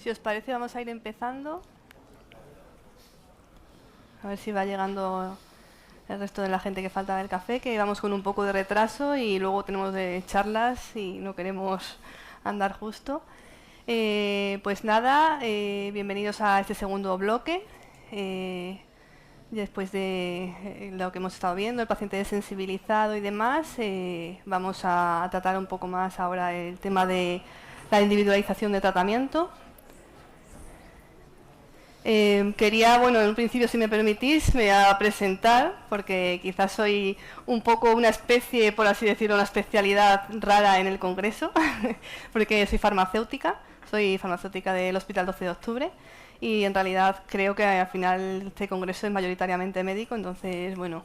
Si os parece, vamos a ir empezando. A ver si va llegando el resto de la gente que falta del café, que vamos con un poco de retraso y luego tenemos de charlas y no queremos andar justo. Pues nada, bienvenidos a este segundo bloque. Después de lo que hemos estado viendo, el paciente desensibilizado y demás, vamos a tratar un poco más ahora el tema de la individualización de tratamiento. Quería, bueno, en un principio, si me permitís, me voy a presentar, porque quizás soy un poco una especie, por así decirlo, una especialidad rara en el Congreso, porque soy farmacéutica del Hospital 12 de Octubre, y en realidad creo que al final este Congreso es mayoritariamente médico, entonces, bueno,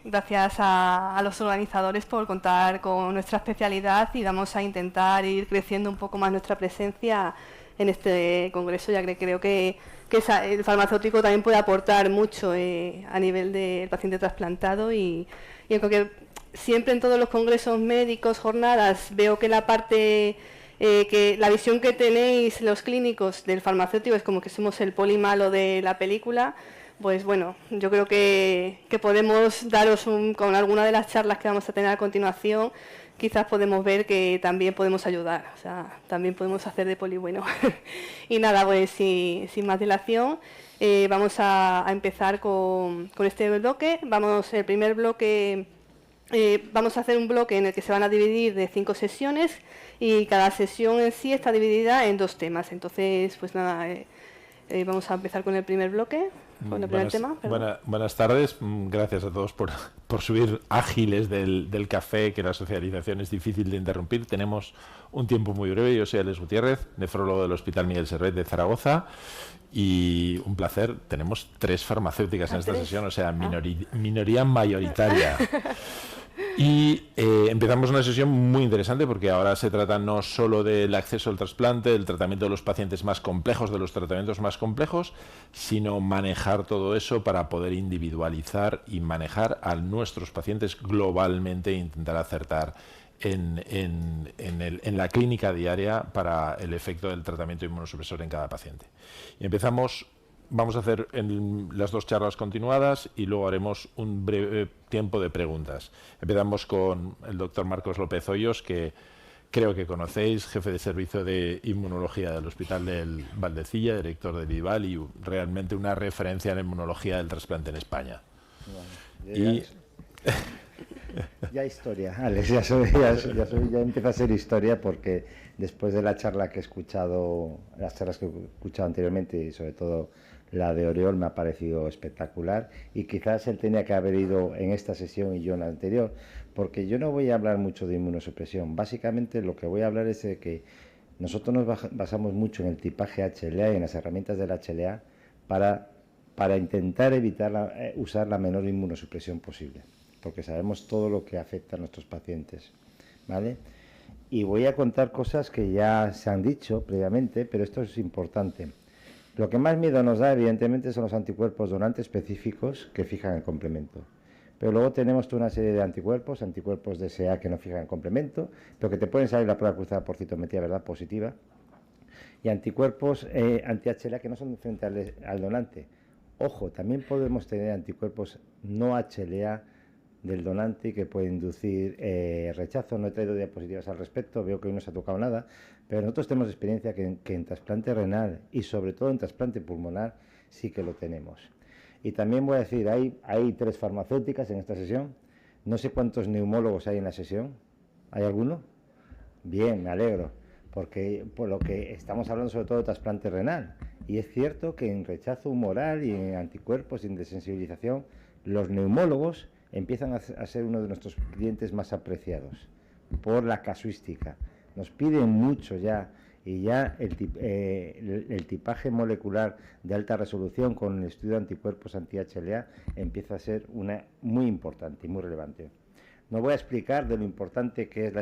gracias a los organizadores por contar con nuestra especialidad y vamos a intentar ir creciendo un poco más nuestra presencia en este congreso, ya que creo que el farmacéutico también puede aportar mucho a nivel del paciente trasplantado y siempre en todos los congresos médicos, jornadas, veo que la parte, que la visión que tenéis los clínicos del farmacéutico es como que somos el poli malo de la película. Pues bueno, yo creo que podemos daros con alguna de las charlas que vamos a tener a continuación, quizás podemos ver que también podemos ayudar, o sea, también podemos hacer de poli bueno. Y nada, pues sin más dilación, vamos a empezar con este bloque. El primer bloque, vamos a hacer un bloque en el que se van a dividir de 5 sesiones y cada sesión en sí está dividida en 2 temas. Entonces, pues nada, vamos a empezar con el primer bloque. Con el primer tema, buenas tardes, gracias a todos por subir ágiles del café, que la socialización es difícil de interrumpir. Tenemos un tiempo muy breve. Yo soy Alex Gutiérrez, nefrólogo del Hospital Miguel Servet de Zaragoza, y un placer, tenemos 3 farmacéuticas en esta sesión, o sea, minoría mayoritaria. Y empezamos una sesión muy interesante porque ahora se trata no solo del acceso al trasplante, del tratamiento de los pacientes más complejos, de los tratamientos más complejos, sino manejar todo eso para poder individualizar y manejar a nuestros pacientes globalmente e intentar acertar en la clínica diaria para el efecto del tratamiento inmunosupresor en cada paciente. Y vamos a hacer las 2 charlas continuadas y luego haremos un breve tiempo de preguntas. Empezamos con el doctor Marcos López Hoyos, que creo que conocéis, jefe de servicio de inmunología del Hospital del Valdecilla, director del IVAL y realmente una referencia en inmunología del trasplante en España. Bueno, ya historia, Alex, ya empieza a ser historia, porque después de la charla que he escuchado, las charlas que he escuchado anteriormente y sobre todo la de Oriol, me ha parecido espectacular, y quizás él tenía que haber ido en esta sesión y yo en la anterior, porque yo no voy a hablar mucho de inmunosupresión. Básicamente lo que voy a hablar es de que nosotros nos basamos mucho en el tipaje HLA y en las herramientas del HLA para intentar evitar usar la menor inmunosupresión posible, porque sabemos todo lo que afecta a nuestros pacientes, ¿vale? Y voy a contar cosas que ya se han dicho previamente, pero esto es importante. Lo que más miedo nos da, evidentemente, son los anticuerpos donantes específicos que fijan el complemento. Pero luego tenemos toda una serie de anticuerpos DSA que no fijan el complemento, pero que te pueden salir la prueba cruzada por citometría, ¿verdad?, positiva. Y anticuerpos anti-HLA que no son frente al donante. Ojo, también podemos tener anticuerpos no HLA del donante que puede inducir rechazo. No he traído diapositivas al respecto, veo que hoy no se ha tocado nada, pero nosotros tenemos experiencia que en trasplante renal y sobre todo en trasplante pulmonar sí que lo tenemos. Y también voy a decir, hay 3 farmacéuticas en esta sesión. No sé cuántos neumólogos hay en la sesión. ¿Hay alguno? Bien, me alegro, porque por lo que estamos hablando sobre todo de trasplante renal, y es cierto que en rechazo humoral y en anticuerpos y en desensibilización los neumólogos empiezan a ser uno de nuestros clientes más apreciados por la casuística. Nos piden mucho ya, y ya el tipaje molecular de alta resolución con el estudio de anticuerpos anti-HLA empieza a ser muy importante y muy relevante. No voy a explicar de lo importante que es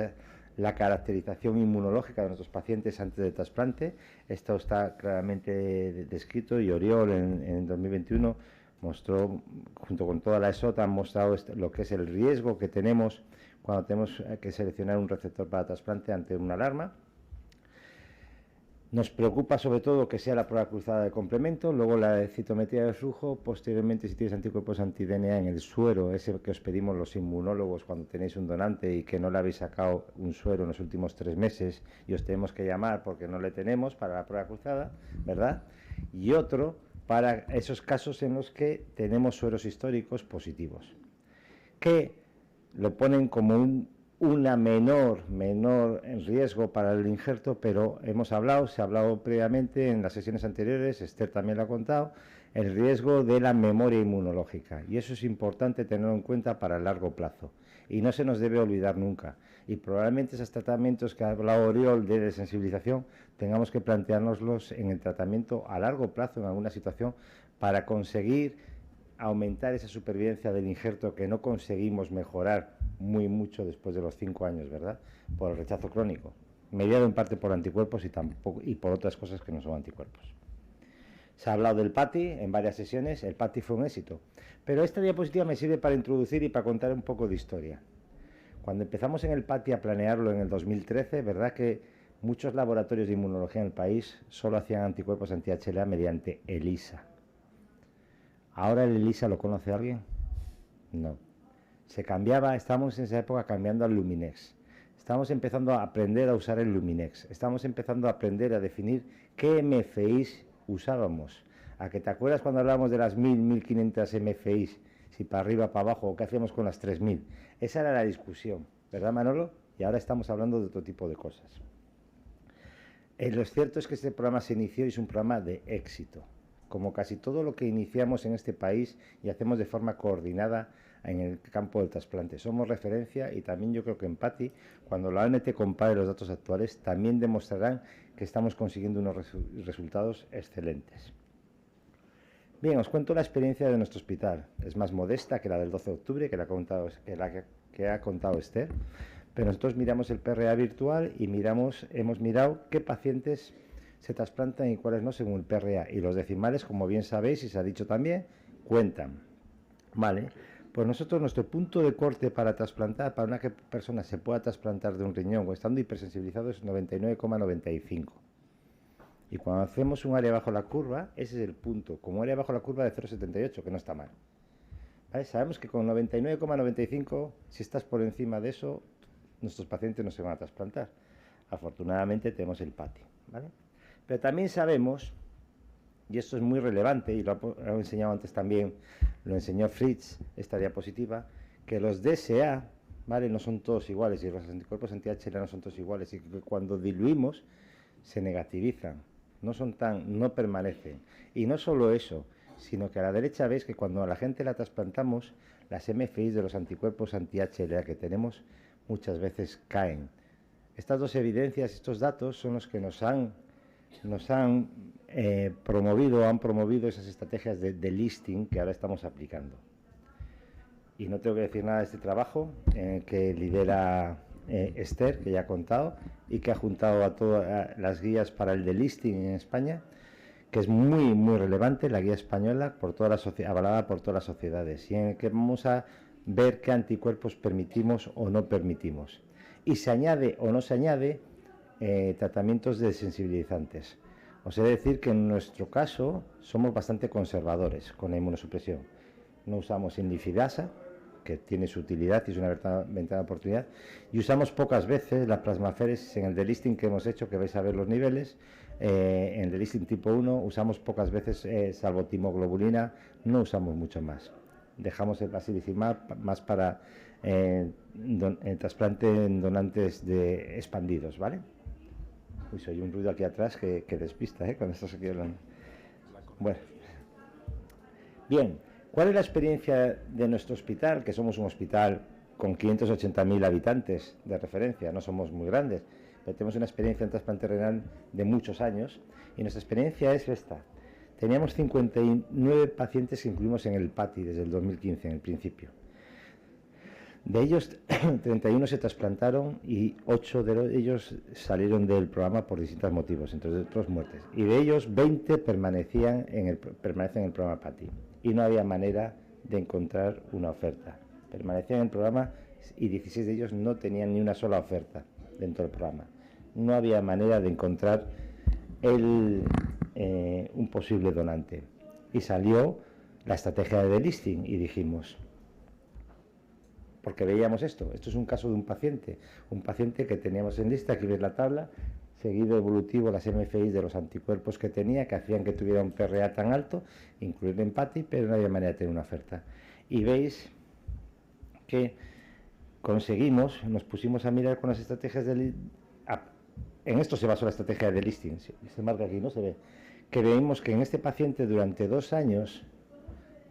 la caracterización inmunológica de nuestros pacientes antes del trasplante. Esto está claramente descrito, y Oriol en 2021 mostró, junto con toda la ESOT, han mostrado lo que es el riesgo que tenemos cuando tenemos que seleccionar un receptor para trasplante ante una alarma. Nos preocupa sobre todo que sea la prueba cruzada de complemento, luego la citometría de flujo, posteriormente si tienes anticuerpos anti-DNA en el suero, ese que os pedimos los inmunólogos cuando tenéis un donante y que no le habéis sacado un suero en los últimos 3 meses y os tenemos que llamar porque no le tenemos para la prueba cruzada, ¿verdad? Y otro para esos casos en los que tenemos sueros históricos positivos, que lo ponen como una menor en riesgo para el injerto, pero se ha hablado previamente en las sesiones anteriores, Esther también lo ha contado, el riesgo de la memoria inmunológica, y eso es importante tenerlo en cuenta para el largo plazo, y no se nos debe olvidar nunca, y probablemente esos tratamientos que ha hablado Oriol de desensibilización, tengamos que planteárnoslos en el tratamiento a largo plazo en alguna situación, para conseguir aumentar esa supervivencia del injerto que no conseguimos mejorar mucho después de los 5 años, ¿verdad? Por el rechazo crónico, mediado en parte por anticuerpos y por otras cosas que no son anticuerpos. Se ha hablado del PATI en varias sesiones, el PATI fue un éxito, pero esta diapositiva me sirve para introducir y para contar un poco de historia. Cuando empezamos en el PATI a planearlo en el 2013, ¿verdad que muchos laboratorios de inmunología en el país solo hacían anticuerpos anti-HLA mediante ELISA? ¿Ahora el ELISA lo conoce alguien? No. Se cambiaba, estábamos en esa época cambiando al Luminex. Estamos empezando a aprender a usar el Luminex. Estamos empezando a aprender a definir qué MFIs usábamos. ¿A que te acuerdas cuando hablábamos de las 1500 MFIs? Si para arriba, para abajo, o qué hacíamos con las 3000. Esa era la discusión, ¿verdad, Manolo? Y ahora estamos hablando de otro tipo de cosas. Lo cierto es que este programa se inició y es un programa de éxito, como casi todo lo que iniciamos en este país y hacemos de forma coordinada en el campo del trasplante. Somos referencia y también yo creo que en PATI, cuando la ONT compare los datos actuales, también demostrarán que estamos consiguiendo unos resultados excelentes. Bien, os cuento la experiencia de nuestro hospital. Es más modesta que la del 12 de octubre, que ha contado Esther, pero nosotros miramos el PRA virtual y hemos mirado qué pacientes se trasplantan y cuáles no según el PRA, y los decimales, como bien sabéis y se ha dicho también, cuentan. Vale, pues nosotros nuestro punto de corte para trasplantar, para una persona se pueda trasplantar de un riñón o estando hipersensibilizado es 99,95. Y cuando hacemos un área bajo la curva, ese es el punto, como área bajo la curva de 0,78, que no está mal. ¿Vale? Sabemos que con 99,95, si estás por encima de eso, nuestros pacientes no se van a trasplantar. Afortunadamente tenemos el PATI, ¿vale? Pero también sabemos, y esto es muy relevante, y lo he enseñado antes también, lo enseñó Fritz, esta diapositiva, que los DSA, ¿vale?, no son todos iguales, y los anticuerpos anti-HLA no son todos iguales, y que cuando diluimos se negativizan, no permanecen. Y no solo eso, sino que a la derecha veis que cuando a la gente la trasplantamos, las MFIs de los anticuerpos anti-HLA que tenemos muchas veces caen. Estas dos evidencias, estos datos, son los que nos han promovido esas estrategias de listing que ahora estamos aplicando. Y no tengo que decir nada de este trabajo que lidera Esther, que ya ha contado, y que ha juntado a todas las guías para el delisting en España, que es muy relevante, la guía española, avalada por todas las sociedades, y en el que vamos a ver qué anticuerpos permitimos o no permitimos. Y se añade o no se añade tratamientos desensibilizantes. Os he de decir que en nuestro caso somos bastante conservadores con la inmunosupresión. No usamos indifidasa, que tiene su utilidad y es una ventana de oportunidad, y usamos pocas veces la plasmaféresis en el delisting que hemos hecho, que vais a ver los niveles. En el delisting tipo 1 usamos pocas veces, salvo timoglobulina, no usamos mucho más. Dejamos el basilizumab más para el trasplante en donantes expandidos, ¿vale? Uy, soy un ruido aquí atrás que despista, cuando estás aquí hablando. Bueno. Bien, ¿cuál es la experiencia de nuestro hospital? Que somos un hospital con 580.000 habitantes de referencia, no somos muy grandes, pero tenemos una experiencia en trasplante renal de muchos años, y nuestra experiencia es esta. Teníamos 59 pacientes que incluimos en el PATI desde el 2015, en el principio. De ellos, 31 se trasplantaron y 8 de ellos salieron del programa por distintos motivos, entre otros muertes. Y de ellos, 20 permanecen en el programa PATI. Y no había manera de encontrar una oferta. Permanecían en el programa y 16 de ellos no tenían ni una sola oferta dentro del programa. No había manera de encontrar un posible donante. Y salió la estrategia de delisting y dijimos, porque veíamos esto es un caso de un paciente que teníamos en lista, aquí ves la tabla, seguido evolutivo, las MFIs de los anticuerpos que tenía, que hacían que tuviera un PRA tan alto, incluir en PATI, pero no había manera de tener una oferta. Y veis que conseguimos, nos pusimos a mirar con las estrategias de en esto se basó la estrategia de listing, se marca aquí, no se ve, que vimos que en este paciente durante 2 años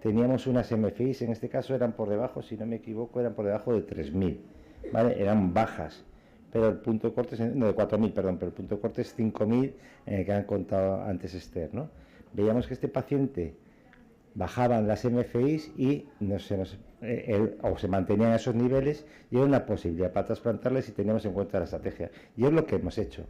teníamos unas MFIs, en este caso eran por debajo, si no me equivoco, eran por debajo de 3.000, ¿vale? Eran bajas, pero el punto de corte es, no, de 4.000, perdón, pero el punto de corte es 5.000, en el que han contado antes Esther, ¿no? Veíamos que este paciente bajaban las MFIs y o se mantenían a esos niveles y era una posibilidad para trasplantarles si teníamos en cuenta la estrategia. Y es lo que hemos hecho,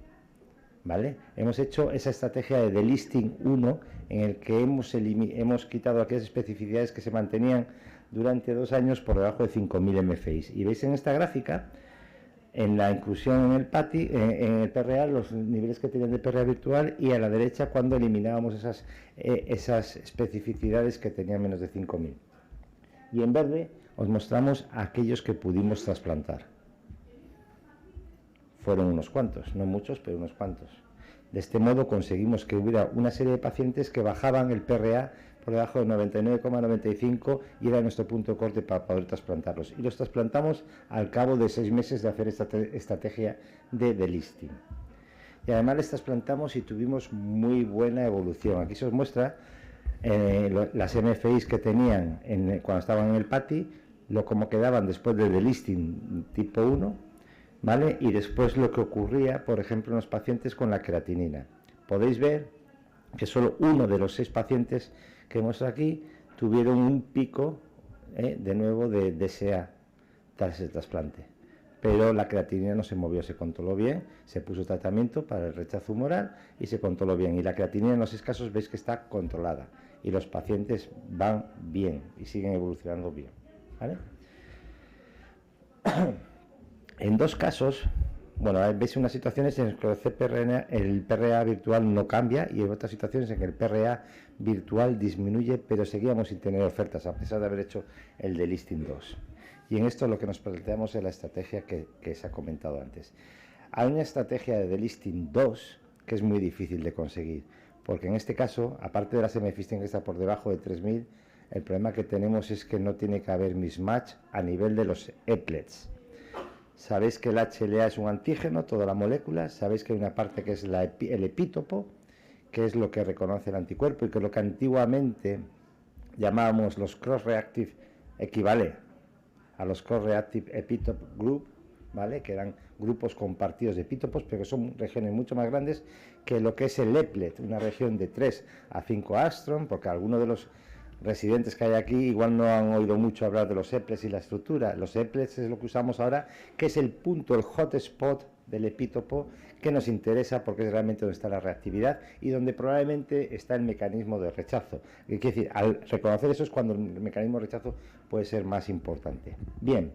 ¿vale? Hemos hecho esa estrategia de delisting 1 en el que hemos quitado aquellas especificidades que se mantenían durante 2 años por debajo de 5.000 MFIs. Y veis en esta gráfica, en la inclusión en el PATI, en el PRA, los niveles que tenían de PRA virtual, y a la derecha cuando eliminábamos esas especificidades que tenían menos de 5.000. Y en verde os mostramos aquellos que pudimos trasplantar. Fueron unos cuantos, no muchos, pero unos cuantos. De este modo conseguimos que hubiera una serie de pacientes que bajaban el PRA por debajo de 99,95 y era nuestro punto de corte para poder trasplantarlos. Y los trasplantamos al cabo de 6 meses de hacer esta estrategia de delisting. Y además les trasplantamos y tuvimos muy buena evolución. Aquí se os muestra las MFIs que tenían cuando estaban en el PATI, cómo quedaban después del delisting tipo 1, ¿vale? Y después lo que ocurría, por ejemplo, en los pacientes con la creatinina. Podéis ver que solo uno de los 6 pacientes que muestro aquí tuvieron un pico de nuevo de DSA tras el trasplante, pero la creatinina no se movió, se controló bien, se puso tratamiento para el rechazo humoral y se controló bien, y la creatinina en los 6 casos veis que está controlada y los pacientes van bien y siguen evolucionando bien, ¿vale? En 2 casos, bueno, veis unas situaciones en las que el PRA virtual no cambia y en otras situaciones en que el PRA virtual disminuye, pero seguíamos sin tener ofertas a pesar de haber hecho el delisting 2. Y en esto lo que nos planteamos es la estrategia que se ha comentado antes. Hay una estrategia de delisting 2 que es muy difícil de conseguir, porque en este caso, aparte de las MFIs que está por debajo de 3.000, el problema que tenemos es que no tiene que haber mismatch a nivel de los eplets. Sabéis que el HLA es un antígeno, toda la molécula. Sabéis que hay una parte que es el epítopo, que es lo que reconoce el anticuerpo y que lo que antiguamente llamábamos los cross-reactive equivale a los cross-reactive epitope group, ¿vale? Que eran grupos compartidos de epítopos, pero que son regiones mucho más grandes que lo que es el eplet, una región de 3 a 5 angstrom, porque algunos de los residentes que hay aquí igual no han oído mucho hablar de los eplets y la estructura. Los eplets es lo que usamos ahora, que es el punto, el hotspot del epítopo que nos interesa porque es realmente donde está la reactividad y donde probablemente está el mecanismo de rechazo. Quiere decir, al reconocer eso es cuando el mecanismo de rechazo puede ser más importante. Bien,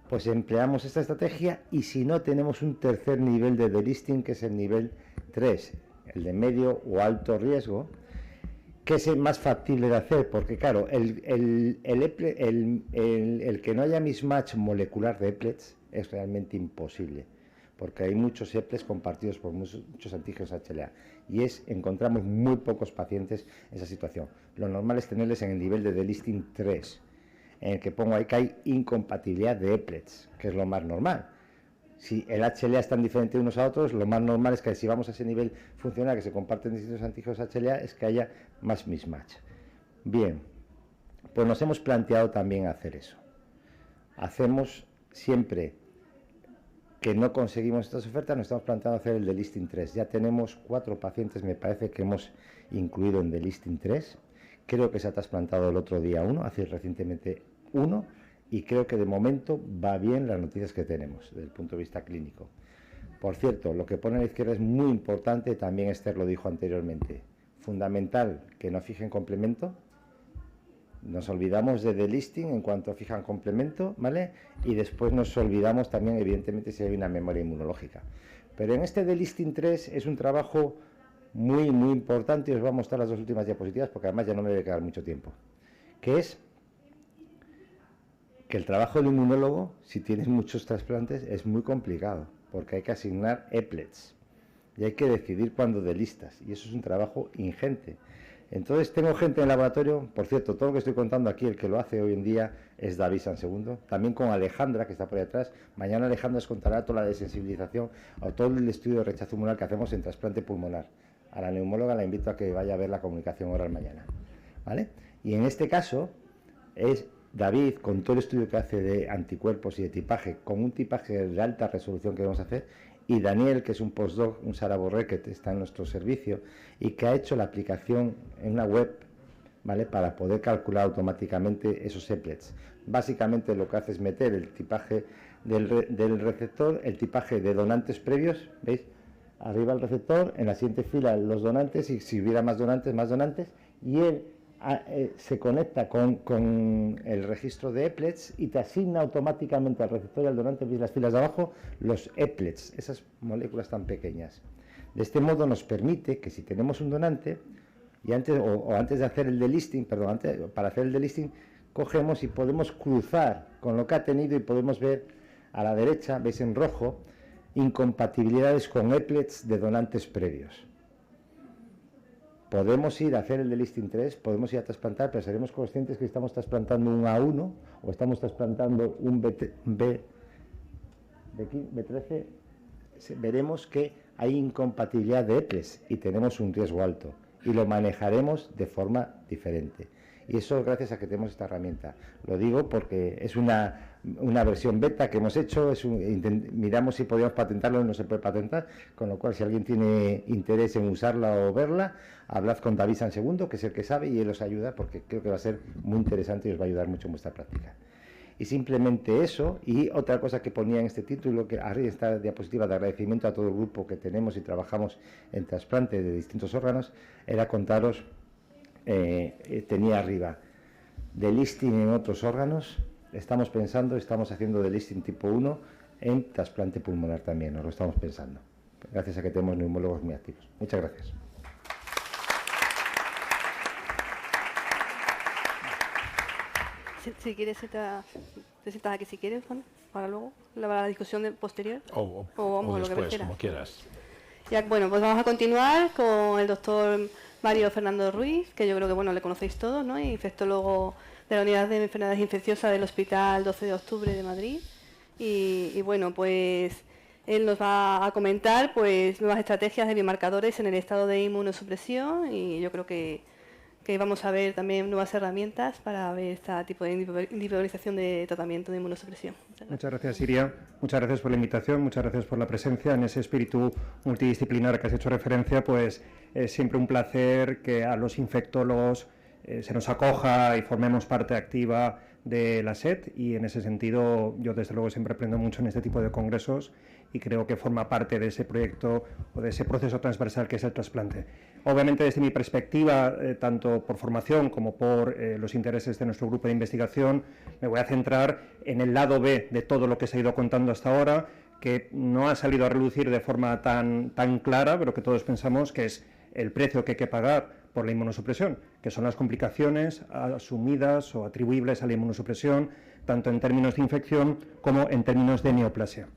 pues empleamos esta estrategia y si no tenemos un tercer nivel de delisting, que es el nivel 3, el de medio o alto riesgo, que es el más factible de hacer, porque claro, el que no haya mismatch molecular de eplets es realmente imposible, porque hay muchos eplets compartidos por muchos antígenos HLA, y encontramos muy pocos pacientes en esa situación. Lo normal es tenerles en el nivel de delisting 3, en el que pongo ahí que hay incompatibilidad de eplets, que es lo más normal. Si el HLA es tan diferente de unos a otros, lo más normal es que si vamos a ese nivel funcional que se comparten distintos antígenos HLA, es que haya más mismatch. Bien, pues nos hemos planteado también hacer eso. Hacemos siempre que no conseguimos estas ofertas, nos estamos planteando hacer el delisting 3. Ya tenemos 4 pacientes, me parece, que hemos incluido en delisting 3. Creo que se ha trasplantado el otro día uno, hace recientemente uno, y creo que de momento va bien las noticias que tenemos desde el punto de vista clínico. Por cierto, lo que pone a la izquierda es muy importante, también Esther lo dijo anteriormente. Fundamental que no fijen complemento. Nos olvidamos de delisting en cuanto fijan complemento, ¿vale? Y después nos olvidamos también, evidentemente, si hay una memoria inmunológica. Pero en este de Listing 3 es un trabajo muy importante, y os voy a mostrar las 2 últimas diapositivas porque además ya no me debe quedar mucho tiempo, que es que el trabajo del inmunólogo, si tienes muchos trasplantes, es muy complicado, porque hay que asignar EPLETs y hay que decidir cuándo delistas, y eso es un trabajo ingente. Entonces tengo gente en el laboratorio, por cierto, todo lo que estoy contando aquí, el que lo hace hoy en día es David Sansegundo, también con Alejandra, que está por ahí atrás. Mañana Alejandra os contará toda la desensibilización o todo el estudio de rechazo pulmonar que hacemos en trasplante pulmonar. A la neumóloga la invito a que vaya a ver la comunicación oral mañana, ¿vale? Y en este caso es David, con todo el estudio que hace de anticuerpos y de tipaje, con un tipaje de alta resolución que vamos a hacer, y Daniel, que es un postdoc, un Sara Borré, que está en nuestro servicio y que ha hecho la aplicación en una web, ¿vale?, para poder calcular automáticamente esos EPLETs. Básicamente lo que hace es meter el tipaje del receptor, el tipaje de donantes previos, ¿veis? Arriba el receptor, en la siguiente fila los donantes, y si hubiera más donantes, y él se conecta con el registro de EPLETs y te asigna automáticamente al receptor y al donante, veis las filas de abajo, los EPLETs, esas moléculas tan pequeñas. De este modo nos permite que si tenemos un donante, y antes de hacer el delisting, para hacer el delisting, cogemos y podemos cruzar con lo que ha tenido y podemos ver a la derecha, veis en rojo, incompatibilidades con EPLETs de donantes previos. Podemos ir a hacer el delisting 3, podemos ir a trasplantar, pero seremos conscientes que estamos trasplantando un A1 o estamos trasplantando un B13, veremos que hay incompatibilidad de EPLES y tenemos un riesgo alto y lo manejaremos de forma diferente. Y eso gracias a que tenemos esta herramienta. Lo digo porque es una versión beta que hemos hecho, miramos si podíamos patentarlo, no se puede patentar, con lo cual si alguien tiene interés en usarla o verla, hablad con David Sansegundo, que es el que sabe, y él os ayuda porque creo que va a ser muy interesante y os va a ayudar mucho en vuestra práctica. Y simplemente eso, y otra cosa que ponía en este título, que arriba está diapositiva de agradecimiento a todo el grupo que tenemos y trabajamos en trasplante de distintos órganos, era contaros, tenía arriba, delisting en otros órganos, estamos haciendo delisting tipo 1 en trasplante pulmonar también, nos lo estamos pensando, gracias a que tenemos neumólogos muy activos. Muchas gracias. Si quieres, te sientas aquí si quieres, Juan, para luego la discusión posterior. O vamos después, lo que prefieras. como quieras. Ya, bueno, pues vamos a continuar con el doctor Mario Fernando Ruiz, que yo creo que bueno le conocéis todos, ¿no? Infectólogo de la Unidad de Enfermedades Infecciosas del Hospital 12 de Octubre de Madrid. Y bueno, pues él nos va a comentar pues nuevas estrategias de biomarcadores en el estado de inmunosupresión, y yo creo que vamos a ver también nuevas herramientas para ver este tipo de individualización de tratamiento de inmunosupresión. Muchas gracias, Iria. Muchas gracias por la invitación, muchas gracias por la presencia. En ese espíritu multidisciplinar que has hecho referencia, pues es siempre un placer que a los infectólogos se nos acoja y formemos parte activa de la SET, y en ese sentido yo desde luego siempre aprendo mucho en este tipo de congresos y creo que forma parte de ese proyecto o de ese proceso transversal que es el trasplante. Obviamente desde mi perspectiva, tanto por formación como por los intereses de nuestro grupo de investigación, me voy a centrar en el lado B de todo lo que se ha ido contando hasta ahora, que no ha salido a relucir de forma tan clara, pero que todos pensamos que es el precio que hay que pagar por la inmunosupresión, que son las complicaciones asumidas o atribuibles a la inmunosupresión, tanto en términos de infección como en términos de neoplasia.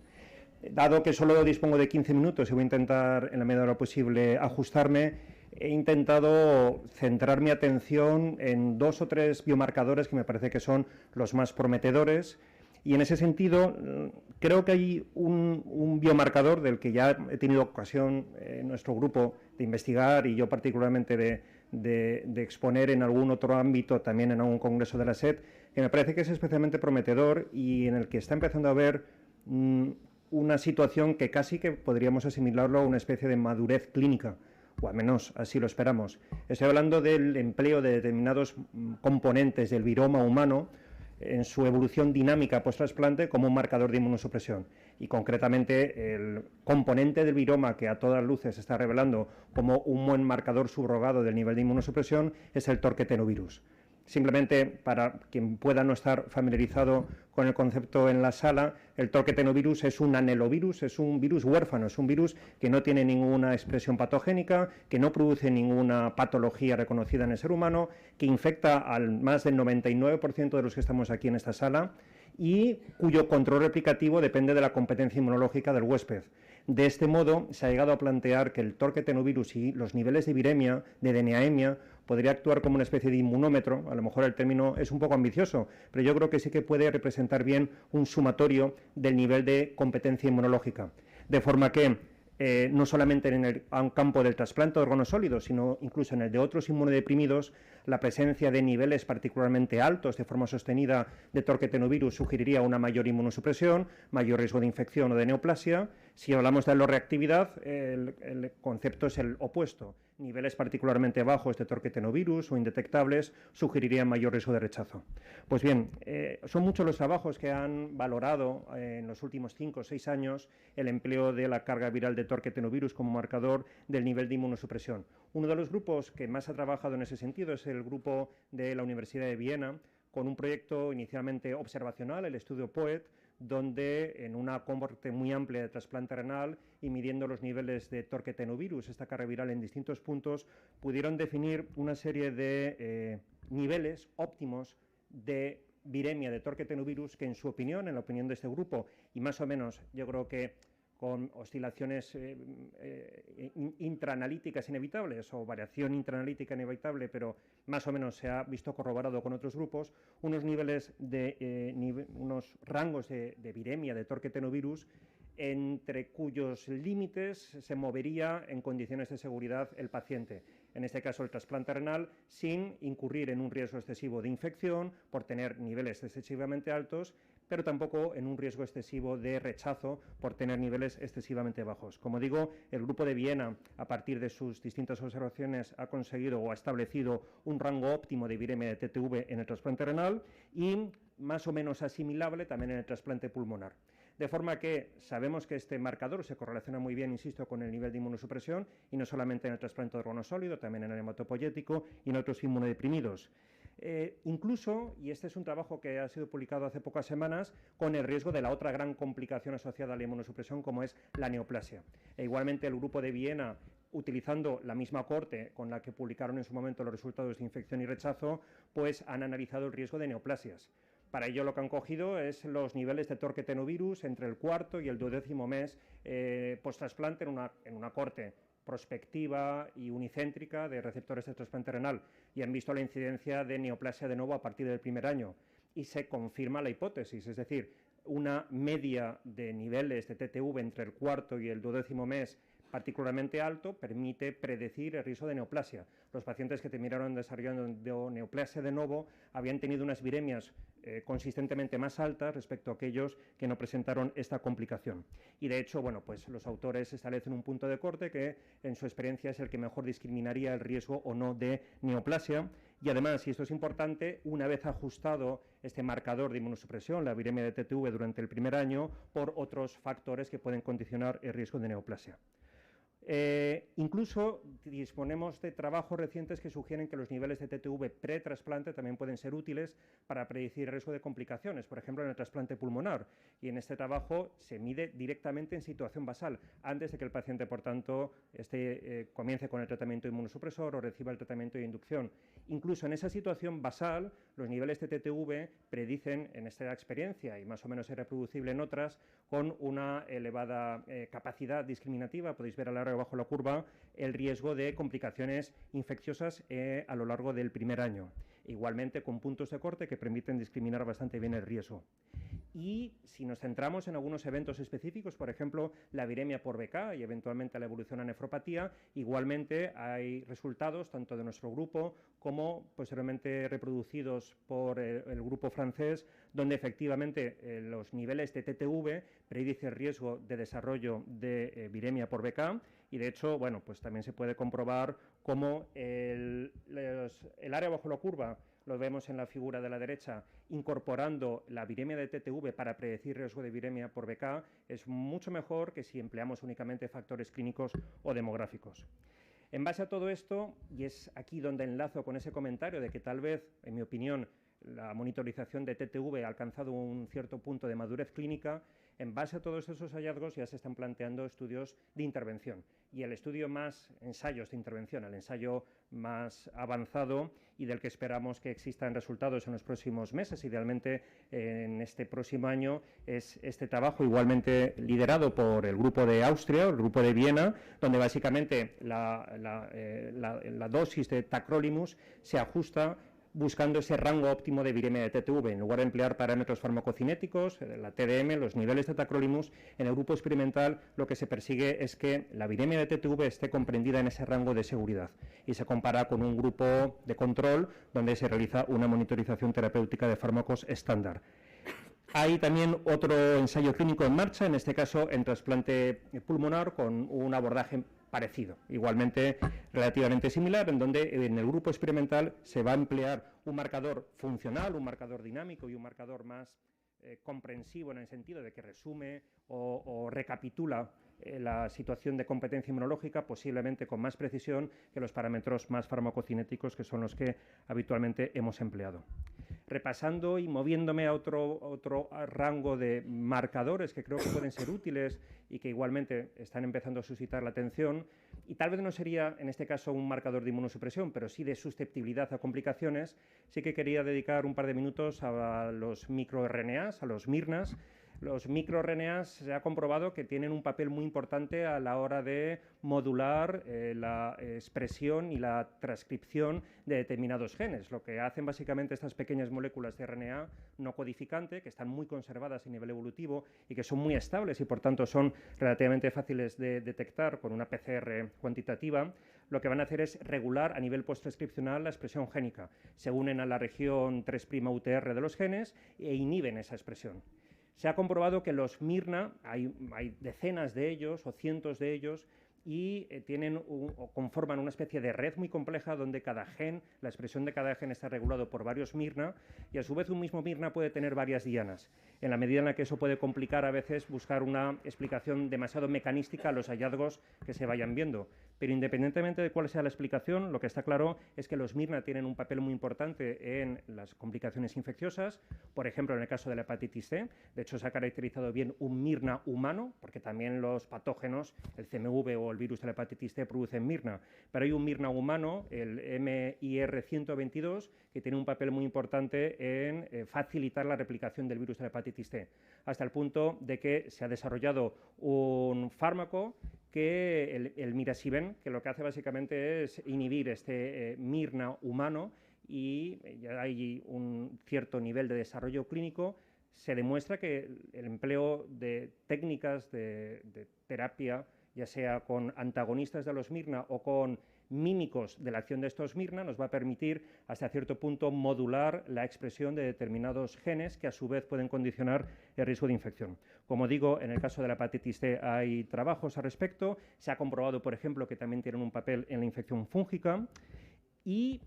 Dado que solo dispongo de 15 minutos y voy a intentar en la medida de lo posible ajustarme, he intentado centrar mi atención en 2 o 3 biomarcadores que me parece que son los más prometedores, y en ese sentido creo que hay un biomarcador del que ya he tenido ocasión en nuestro grupo de investigar, y yo particularmente de exponer en algún otro ámbito, también en algún congreso de la SET, que me parece que es especialmente prometedor y en el que está empezando a haber una situación que casi que podríamos asimilarlo a una especie de madurez clínica, o al menos así lo esperamos. Estoy hablando del empleo de determinados componentes del viroma humano en su evolución dinámica post-trasplante como un marcador de inmunosupresión, y concretamente el componente del viroma que a todas luces se está revelando como un buen marcador subrogado del nivel de inmunosupresión es el torquetenovirus. Simplemente, para quien pueda no estar familiarizado con el concepto en la sala, el torquetenovirus es un anelovirus, es un virus huérfano, es un virus que no tiene ninguna expresión patogénica, que no produce ninguna patología reconocida en el ser humano, que infecta al más del 99% de los que estamos aquí en esta sala y cuyo control replicativo depende de la competencia inmunológica del huésped. De este modo, se ha llegado a plantear que el torquetenovirus y los niveles de viremia, de deneaemia, podría actuar como una especie de inmunómetro. A lo mejor el término es un poco ambicioso, pero yo creo que sí que puede representar bien un sumatorio del nivel de competencia inmunológica. De forma que no solamente en el campo del trasplante de órganos sólidos, sino incluso en el de otros inmunodeprimidos, la presencia de niveles particularmente altos de forma sostenida de torquetenovirus sugeriría una mayor inmunosupresión, mayor riesgo de infección o de neoplasia. Si hablamos de alorreactividad, el concepto es el opuesto. Niveles particularmente bajos de torquetenovirus o indetectables sugerirían mayor riesgo de rechazo. Pues bien, son muchos los trabajos que han valorado en los últimos 5 o 6 años el empleo de la carga viral de torquetenovirus como marcador del nivel de inmunosupresión. Uno de los grupos que más ha trabajado en ese sentido es el grupo de la Universidad de Viena, con un proyecto inicialmente observacional, el estudio POET, donde en una cohorte muy amplia de trasplante renal y midiendo los niveles de torquetenovirus, esta carga viral en distintos puntos, pudieron definir una serie de niveles óptimos de viremia de torquetenovirus que, en su opinión, en la opinión de este grupo, y más o menos yo creo que con oscilaciones intraanalíticas inevitables o variación intraanalítica inevitable, pero más o menos se ha visto corroborado con otros grupos, unos niveles de unos rangos de viremia de torquetenovirus entre cuyos límites se movería en condiciones de seguridad el paciente. En este caso, el trasplante renal, sin incurrir en un riesgo excesivo de infección por tener niveles excesivamente altos, pero tampoco en un riesgo excesivo de rechazo por tener niveles excesivamente bajos. Como digo, el grupo de Viena, a partir de sus distintas observaciones, ha conseguido o ha establecido un rango óptimo de viremia de TTV en el trasplante renal y más o menos asimilable también en el trasplante pulmonar. De forma que sabemos que este marcador se correlaciona muy bien, insisto, con el nivel de inmunosupresión, y no solamente en el trasplante de órgano sólido, también en el hematopoyético y en otros inmunodeprimidos. Incluso, y este es un trabajo que ha sido publicado hace pocas semanas, con el riesgo de la otra gran complicación asociada a la inmunosupresión, como es la neoplasia. E igualmente, el grupo de Viena, utilizando la misma cohorte con la que publicaron en su momento los resultados de infección y rechazo, pues han analizado el riesgo de neoplasias. Para ello, lo que han cogido es los niveles de torquetenovirus entre el 4º y el 12º mes post-trasplante en una cohorte prospectiva y unicéntrica de receptores de trasplante renal, y han visto la incidencia de neoplasia de nuevo a partir del primer año. Y se confirma la hipótesis, es decir, una media de niveles de TTV entre el 4º y el 12º mes particularmente alto permite predecir el riesgo de neoplasia. Los pacientes que terminaron desarrollando neoplasia de nuevo habían tenido unas viremias consistentemente más altas respecto a aquellos que no presentaron esta complicación. Y de hecho, bueno, pues los autores establecen un punto de corte que en su experiencia es el que mejor discriminaría el riesgo o no de neoplasia. Y además, y esto es importante, una vez ajustado este marcador de inmunosupresión, la viremia de TTV durante el primer año, por otros factores que pueden condicionar el riesgo de neoplasia. Incluso disponemos de trabajos recientes que sugieren que los niveles de TTV pre-trasplante también pueden ser útiles para predecir el riesgo de complicaciones, por ejemplo en el trasplante pulmonar, y en este trabajo se mide directamente en situación basal, antes de que el paciente, por tanto, comience con el tratamiento inmunosupresor o reciba el tratamiento de inducción. Incluso en esa situación basal, los niveles de TTV predicen, en esta experiencia, y más o menos es reproducible en otras, con una elevada capacidad discriminativa. Podéis ver a la bajo la curva el riesgo de complicaciones infecciosas a lo largo del primer año. Igualmente con puntos de corte que permiten discriminar bastante bien el riesgo. Y si nos centramos en algunos eventos específicos, por ejemplo, la viremia por BK y eventualmente la evolución a nefropatía, igualmente hay resultados tanto de nuestro grupo como posteriormente reproducidos por el grupo francés, donde efectivamente los niveles de TTV predicen el riesgo de desarrollo de viremia por BK, y de hecho, bueno, pues también se puede comprobar cómo el área bajo la curva, lo vemos en la figura de la derecha, incorporando la viremia de TTV para predecir riesgo de viremia por BK, es mucho mejor que si empleamos únicamente factores clínicos o demográficos. En base a todo esto, y es aquí donde enlazo con ese comentario de que tal vez, en mi opinión, la monitorización de TTV ha alcanzado un cierto punto de madurez clínica, en base a todos esos hallazgos ya se están planteando estudios de intervención. Y el estudio más, ensayos de intervención, el ensayo más avanzado y del que esperamos que existan resultados en los próximos meses, idealmente en este próximo año, es este trabajo igualmente liderado por el grupo de Austria, el grupo de Viena, donde básicamente la dosis de tacrolimus se ajusta buscando ese rango óptimo de viremia de TTV. En lugar de emplear parámetros farmacocinéticos, la TDM, los niveles de tacrolimus, en el grupo experimental lo que se persigue es que la viremia de TTV esté comprendida en ese rango de seguridad y se compara con un grupo de control donde se realiza una monitorización terapéutica de fármacos estándar. Hay también otro ensayo clínico en marcha, en este caso en trasplante pulmonar, con un abordaje parecido, igualmente relativamente similar, en donde en el grupo experimental se va a emplear un marcador funcional, un marcador dinámico y un marcador más comprensivo en el sentido de que resume o recapitula la situación de competencia inmunológica, posiblemente con más precisión que los parámetros más farmacocinéticos, que son los que habitualmente hemos empleado. Repasando y moviéndome a otro rango de marcadores que creo que pueden ser útiles y que igualmente están empezando a suscitar la atención, y tal vez no sería en este caso un marcador de inmunosupresión, pero sí de susceptibilidad a complicaciones, sí que quería dedicar un par de minutos a los microRNAs, a los MIRNAs. Los microRNAs se ha comprobado que tienen un papel muy importante a la hora de modular la expresión y la transcripción de determinados genes. Lo que hacen básicamente estas pequeñas moléculas de RNA no codificante, que están muy conservadas a nivel evolutivo y que son muy estables y por tanto son relativamente fáciles de detectar con una PCR cuantitativa, lo que van a hacer es regular a nivel posttranscripcional la expresión génica. Se unen a la región 3' UTR de los genes e inhiben esa expresión. Se ha comprobado que los MIRNA, hay decenas de ellos o cientos de ellos, y conforman una especie de red muy compleja donde cada gen, la expresión de cada gen está regulado por varios MIRNA y a su vez un mismo MIRNA puede tener varias dianas, en la medida en la que eso puede complicar a veces buscar una explicación demasiado mecanística a los hallazgos que se vayan viendo. Pero independientemente de cuál sea la explicación, lo que está claro es que los MIRNA tienen un papel muy importante en las complicaciones infecciosas, por ejemplo en el caso de la hepatitis C. De hecho se ha caracterizado bien un MIRNA humano, porque también los patógenos, el CMV o el virus de la hepatitis C producen MIRNA, pero hay un MIRNA humano, el MIR122, que tiene un papel muy importante en facilitar la replicación del virus de la hepatitis C, hasta el punto de que se ha desarrollado un fármaco que el Mirasiben, que lo que hace básicamente es inhibir este MIRNA humano, y ya hay un cierto nivel de desarrollo clínico. Se demuestra que el empleo de técnicas de terapia, ya sea con antagonistas de los MIRNA o con mímicos de la acción de estos MIRNA, nos va a permitir hasta cierto punto modular la expresión de determinados genes que a su vez pueden condicionar el riesgo de infección. Como digo, en el caso de la hepatitis C hay trabajos al respecto. Se ha comprobado, por ejemplo, que también tienen un papel en la infección fúngica. Y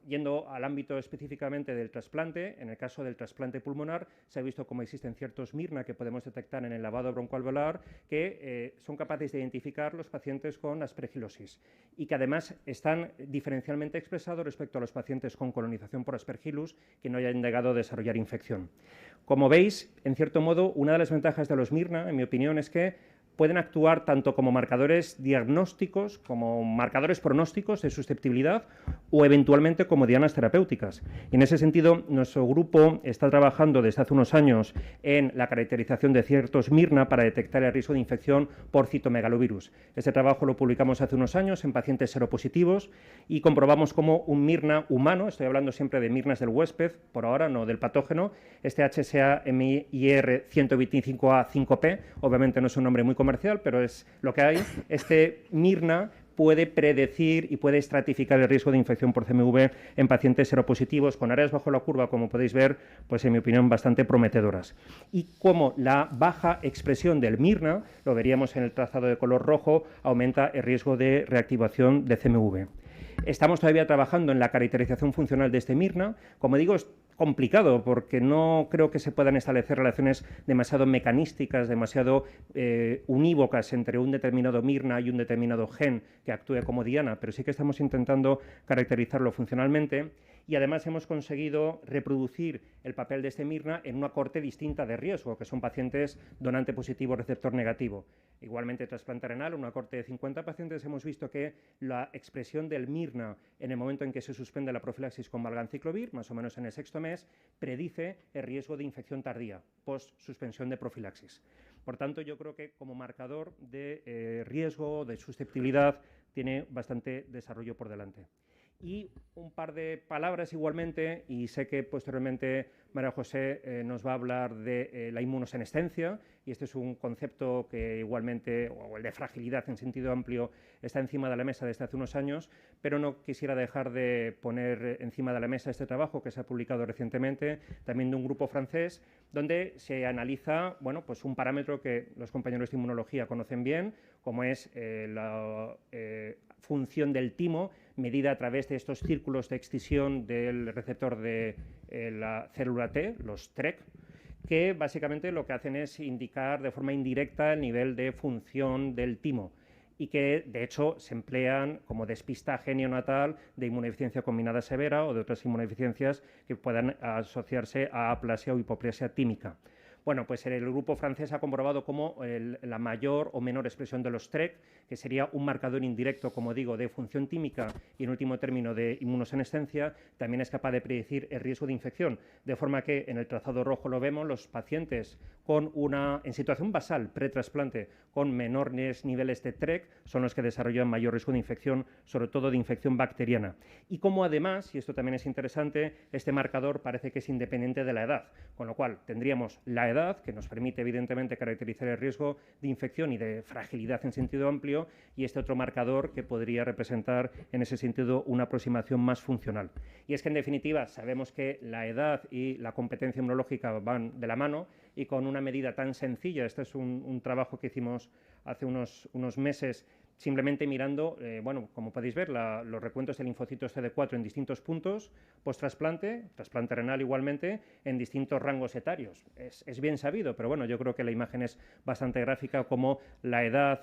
yendo al ámbito específicamente del trasplante, en el caso del trasplante pulmonar, se ha visto cómo existen ciertos MIRNA que podemos detectar en el lavado broncoalveolar que son capaces de identificar los pacientes con aspergilosis y que además están diferencialmente expresados respecto a los pacientes con colonización por aspergillus que no hayan llegado a desarrollar infección. Como veis, en cierto modo, una de las ventajas de los MIRNA, en mi opinión, es que pueden actuar tanto como marcadores diagnósticos, como marcadores pronósticos de susceptibilidad o eventualmente como dianas terapéuticas. Y en ese sentido, nuestro grupo está trabajando desde hace unos años en la caracterización de ciertos MIRNA para detectar el riesgo de infección por citomegalovirus. Este trabajo lo publicamos hace unos años en pacientes seropositivos y comprobamos cómo un MIRNA humano, estoy hablando siempre de MIRNAs del huésped, por ahora no del patógeno, este HSA-MIR125A5P, obviamente no es un nombre muy comercial, pero es lo que hay. Este MIRNA puede predecir y puede estratificar el riesgo de infección por CMV en pacientes seropositivos con áreas bajo la curva, como podéis ver, pues en mi opinión bastante prometedoras. Y como la baja expresión del MIRNA, lo veríamos en el trazado de color rojo, aumenta el riesgo de reactivación de CMV. Estamos todavía trabajando en la caracterización funcional de este MIRNA. Como digo, complicado porque no creo que se puedan establecer relaciones demasiado mecanísticas, demasiado unívocas entre un determinado MIRNA y un determinado gen que actúe como diana, pero sí que estamos intentando caracterizarlo funcionalmente. Y además hemos conseguido reproducir el papel de este MIRNA en una corte distinta de riesgo, que son pacientes donante positivo receptor negativo. Igualmente, trasplante renal, una corte de 50 pacientes, hemos visto que la expresión del MIRNA en el momento en que se suspende la profilaxis con valganciclovir, más o menos en el 6º mes, predice el riesgo de infección tardía, post-suspensión de profilaxis. Por tanto, yo creo que como marcador de riesgo, de susceptibilidad, tiene bastante desarrollo por delante. Y un par de palabras igualmente, y sé que posteriormente María José nos va a hablar de la inmunosenescencia, y este es un concepto que igualmente, o el de fragilidad en sentido amplio, está encima de la mesa desde hace unos años, pero no quisiera dejar de poner encima de la mesa este trabajo que se ha publicado recientemente, también de un grupo francés, donde se analiza, bueno, pues un parámetro que los compañeros de inmunología conocen bien, como es la función del timo, medida a través de estos círculos de excisión del receptor de la célula T, los TREC, que básicamente lo que hacen es indicar de forma indirecta el nivel de función del timo y que de hecho se emplean como despistaje neonatal de inmunodeficiencia combinada severa o de otras inmunodeficiencias que puedan asociarse a aplasia o hipoplasia tímica. Bueno, pues el grupo francés ha comprobado cómo la mayor o menor expresión de los TREC, que sería un marcador indirecto, como digo, de función tímica y en último término de inmunosenescencia, también es capaz de predecir el riesgo de infección. De forma que en el trazado rojo lo vemos, los pacientes en situación basal pretrasplante con menores niveles de TREC son los que desarrollan mayor riesgo de infección, sobre todo de infección bacteriana. Y como además, y esto también es interesante, este marcador parece que es independiente de la edad, con lo cual tendríamos la edad, que nos permite evidentemente caracterizar el riesgo de infección y de fragilidad en sentido amplio, y este otro marcador que podría representar en ese sentido una aproximación más funcional. Y es que en definitiva sabemos que la edad y la competencia inmunológica van de la mano, y con una medida tan sencilla, este es un trabajo que hicimos hace unos meses, simplemente mirando, bueno, como podéis ver, los recuentos de linfocitos CD4 en distintos puntos, post-trasplante, trasplante renal igualmente, en distintos rangos etarios. Es bien sabido, pero bueno, yo creo que la imagen es bastante gráfica, como la edad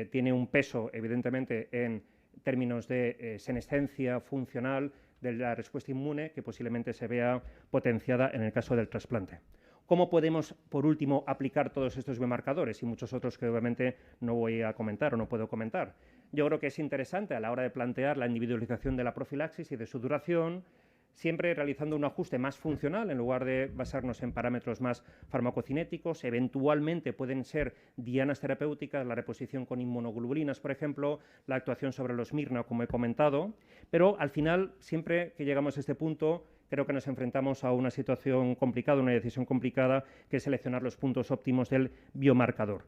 tiene un peso, evidentemente, en términos de senescencia funcional de la respuesta inmune, que posiblemente se vea potenciada en el caso del trasplante. ¿Cómo podemos, por último, aplicar todos estos biomarcadores y muchos otros que obviamente no voy a comentar o no puedo comentar? Yo creo que es interesante a la hora de plantear la individualización de la profilaxis y de su duración, siempre realizando un ajuste más funcional en lugar de basarnos en parámetros más farmacocinéticos. Eventualmente pueden ser dianas terapéuticas, la reposición con inmunoglobulinas, por ejemplo, la actuación sobre los MIRNA, como he comentado, pero al final, siempre que llegamos a este punto, creo que nos enfrentamos a una situación complicada, una decisión complicada, que es seleccionar los puntos óptimos del biomarcador.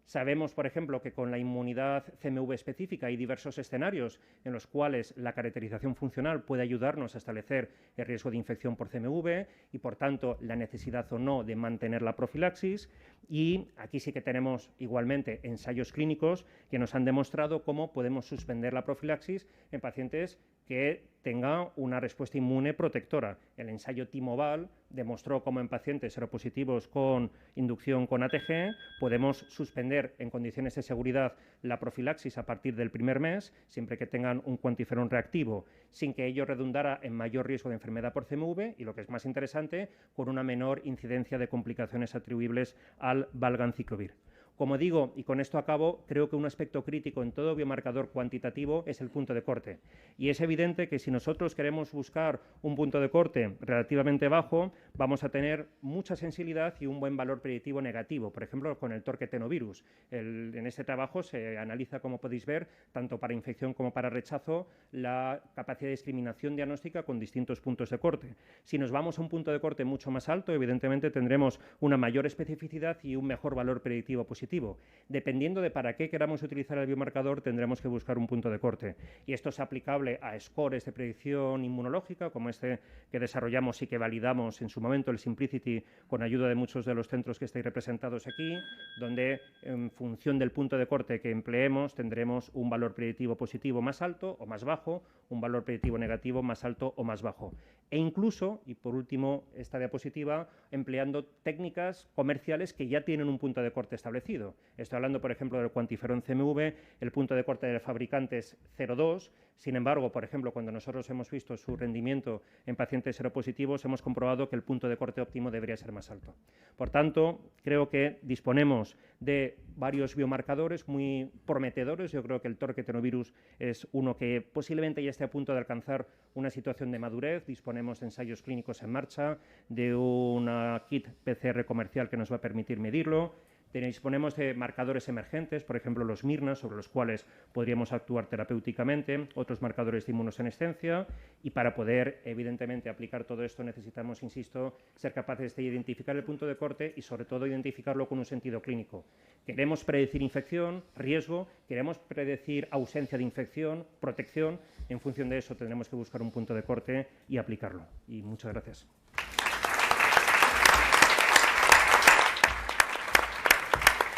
Sabemos, por ejemplo, que con la inmunidad CMV específica hay diversos escenarios en los cuales la caracterización funcional puede ayudarnos a establecer el riesgo de infección por CMV y, por tanto, la necesidad o no de mantener la profilaxis. Y aquí sí que tenemos igualmente ensayos clínicos que nos han demostrado cómo podemos suspender la profilaxis en pacientes que tengan una respuesta inmune protectora. El ensayo Timoval demostró cómo en pacientes seropositivos con inducción con ATG podemos suspender en condiciones de seguridad la profilaxis a partir del primer mes, siempre que tengan un cuantiferón reactivo, sin que ello redundara en mayor riesgo de enfermedad por CMV y, lo que es más interesante, con una menor incidencia de complicaciones atribuibles al valganciclovir. Como digo, y con esto acabo, creo que un aspecto crítico en todo biomarcador cuantitativo es el punto de corte. Y es evidente que si nosotros queremos buscar un punto de corte relativamente bajo, vamos a tener mucha sensibilidad y un buen valor predictivo negativo. Por ejemplo, con el torquetenovirus. En este trabajo se analiza, como podéis ver, tanto para infección como para rechazo, la capacidad de discriminación diagnóstica con distintos puntos de corte. Si nos vamos a un punto de corte mucho más alto, evidentemente tendremos una mayor especificidad y un mejor valor predictivo positivo. positivo. Dependiendo de para qué queramos utilizar el biomarcador, tendremos que buscar un punto de corte. Y esto es aplicable a scores de predicción inmunológica, como este que desarrollamos y que validamos en su momento, el Simplicity, con ayuda de muchos de los centros que estáis representados aquí, donde en función del punto de corte que empleemos, tendremos un valor predictivo positivo más alto o más bajo, un valor predictivo negativo más alto o más bajo. E incluso, y por último, esta diapositiva, empleando técnicas comerciales que ya tienen un punto de corte establecido. Estoy hablando, por ejemplo, del Quantiferon CMV, el punto de corte del fabricante es 0,2. Sin embargo, por ejemplo, cuando nosotros hemos visto su rendimiento en pacientes seropositivos, hemos comprobado que el punto de corte óptimo debería ser más alto. Por tanto, creo que disponemos de varios biomarcadores muy prometedores. Yo creo que el torquetenovirus es uno que posiblemente ya esté a punto de alcanzar una situación de madurez. Disponemos de ensayos clínicos en marcha, de una kit PCR comercial que nos va a permitir medirlo. Disponemos de marcadores emergentes, por ejemplo, los MIRNA, sobre los cuales podríamos actuar terapéuticamente, otros marcadores de inmunosenescencia, y para poder, evidentemente, aplicar todo esto necesitamos, insisto, ser capaces de identificar el punto de corte y, sobre todo, identificarlo con un sentido clínico. Queremos predecir infección, riesgo, queremos predecir ausencia de infección, protección. En función de eso tendremos que buscar un punto de corte y aplicarlo. Y muchas gracias.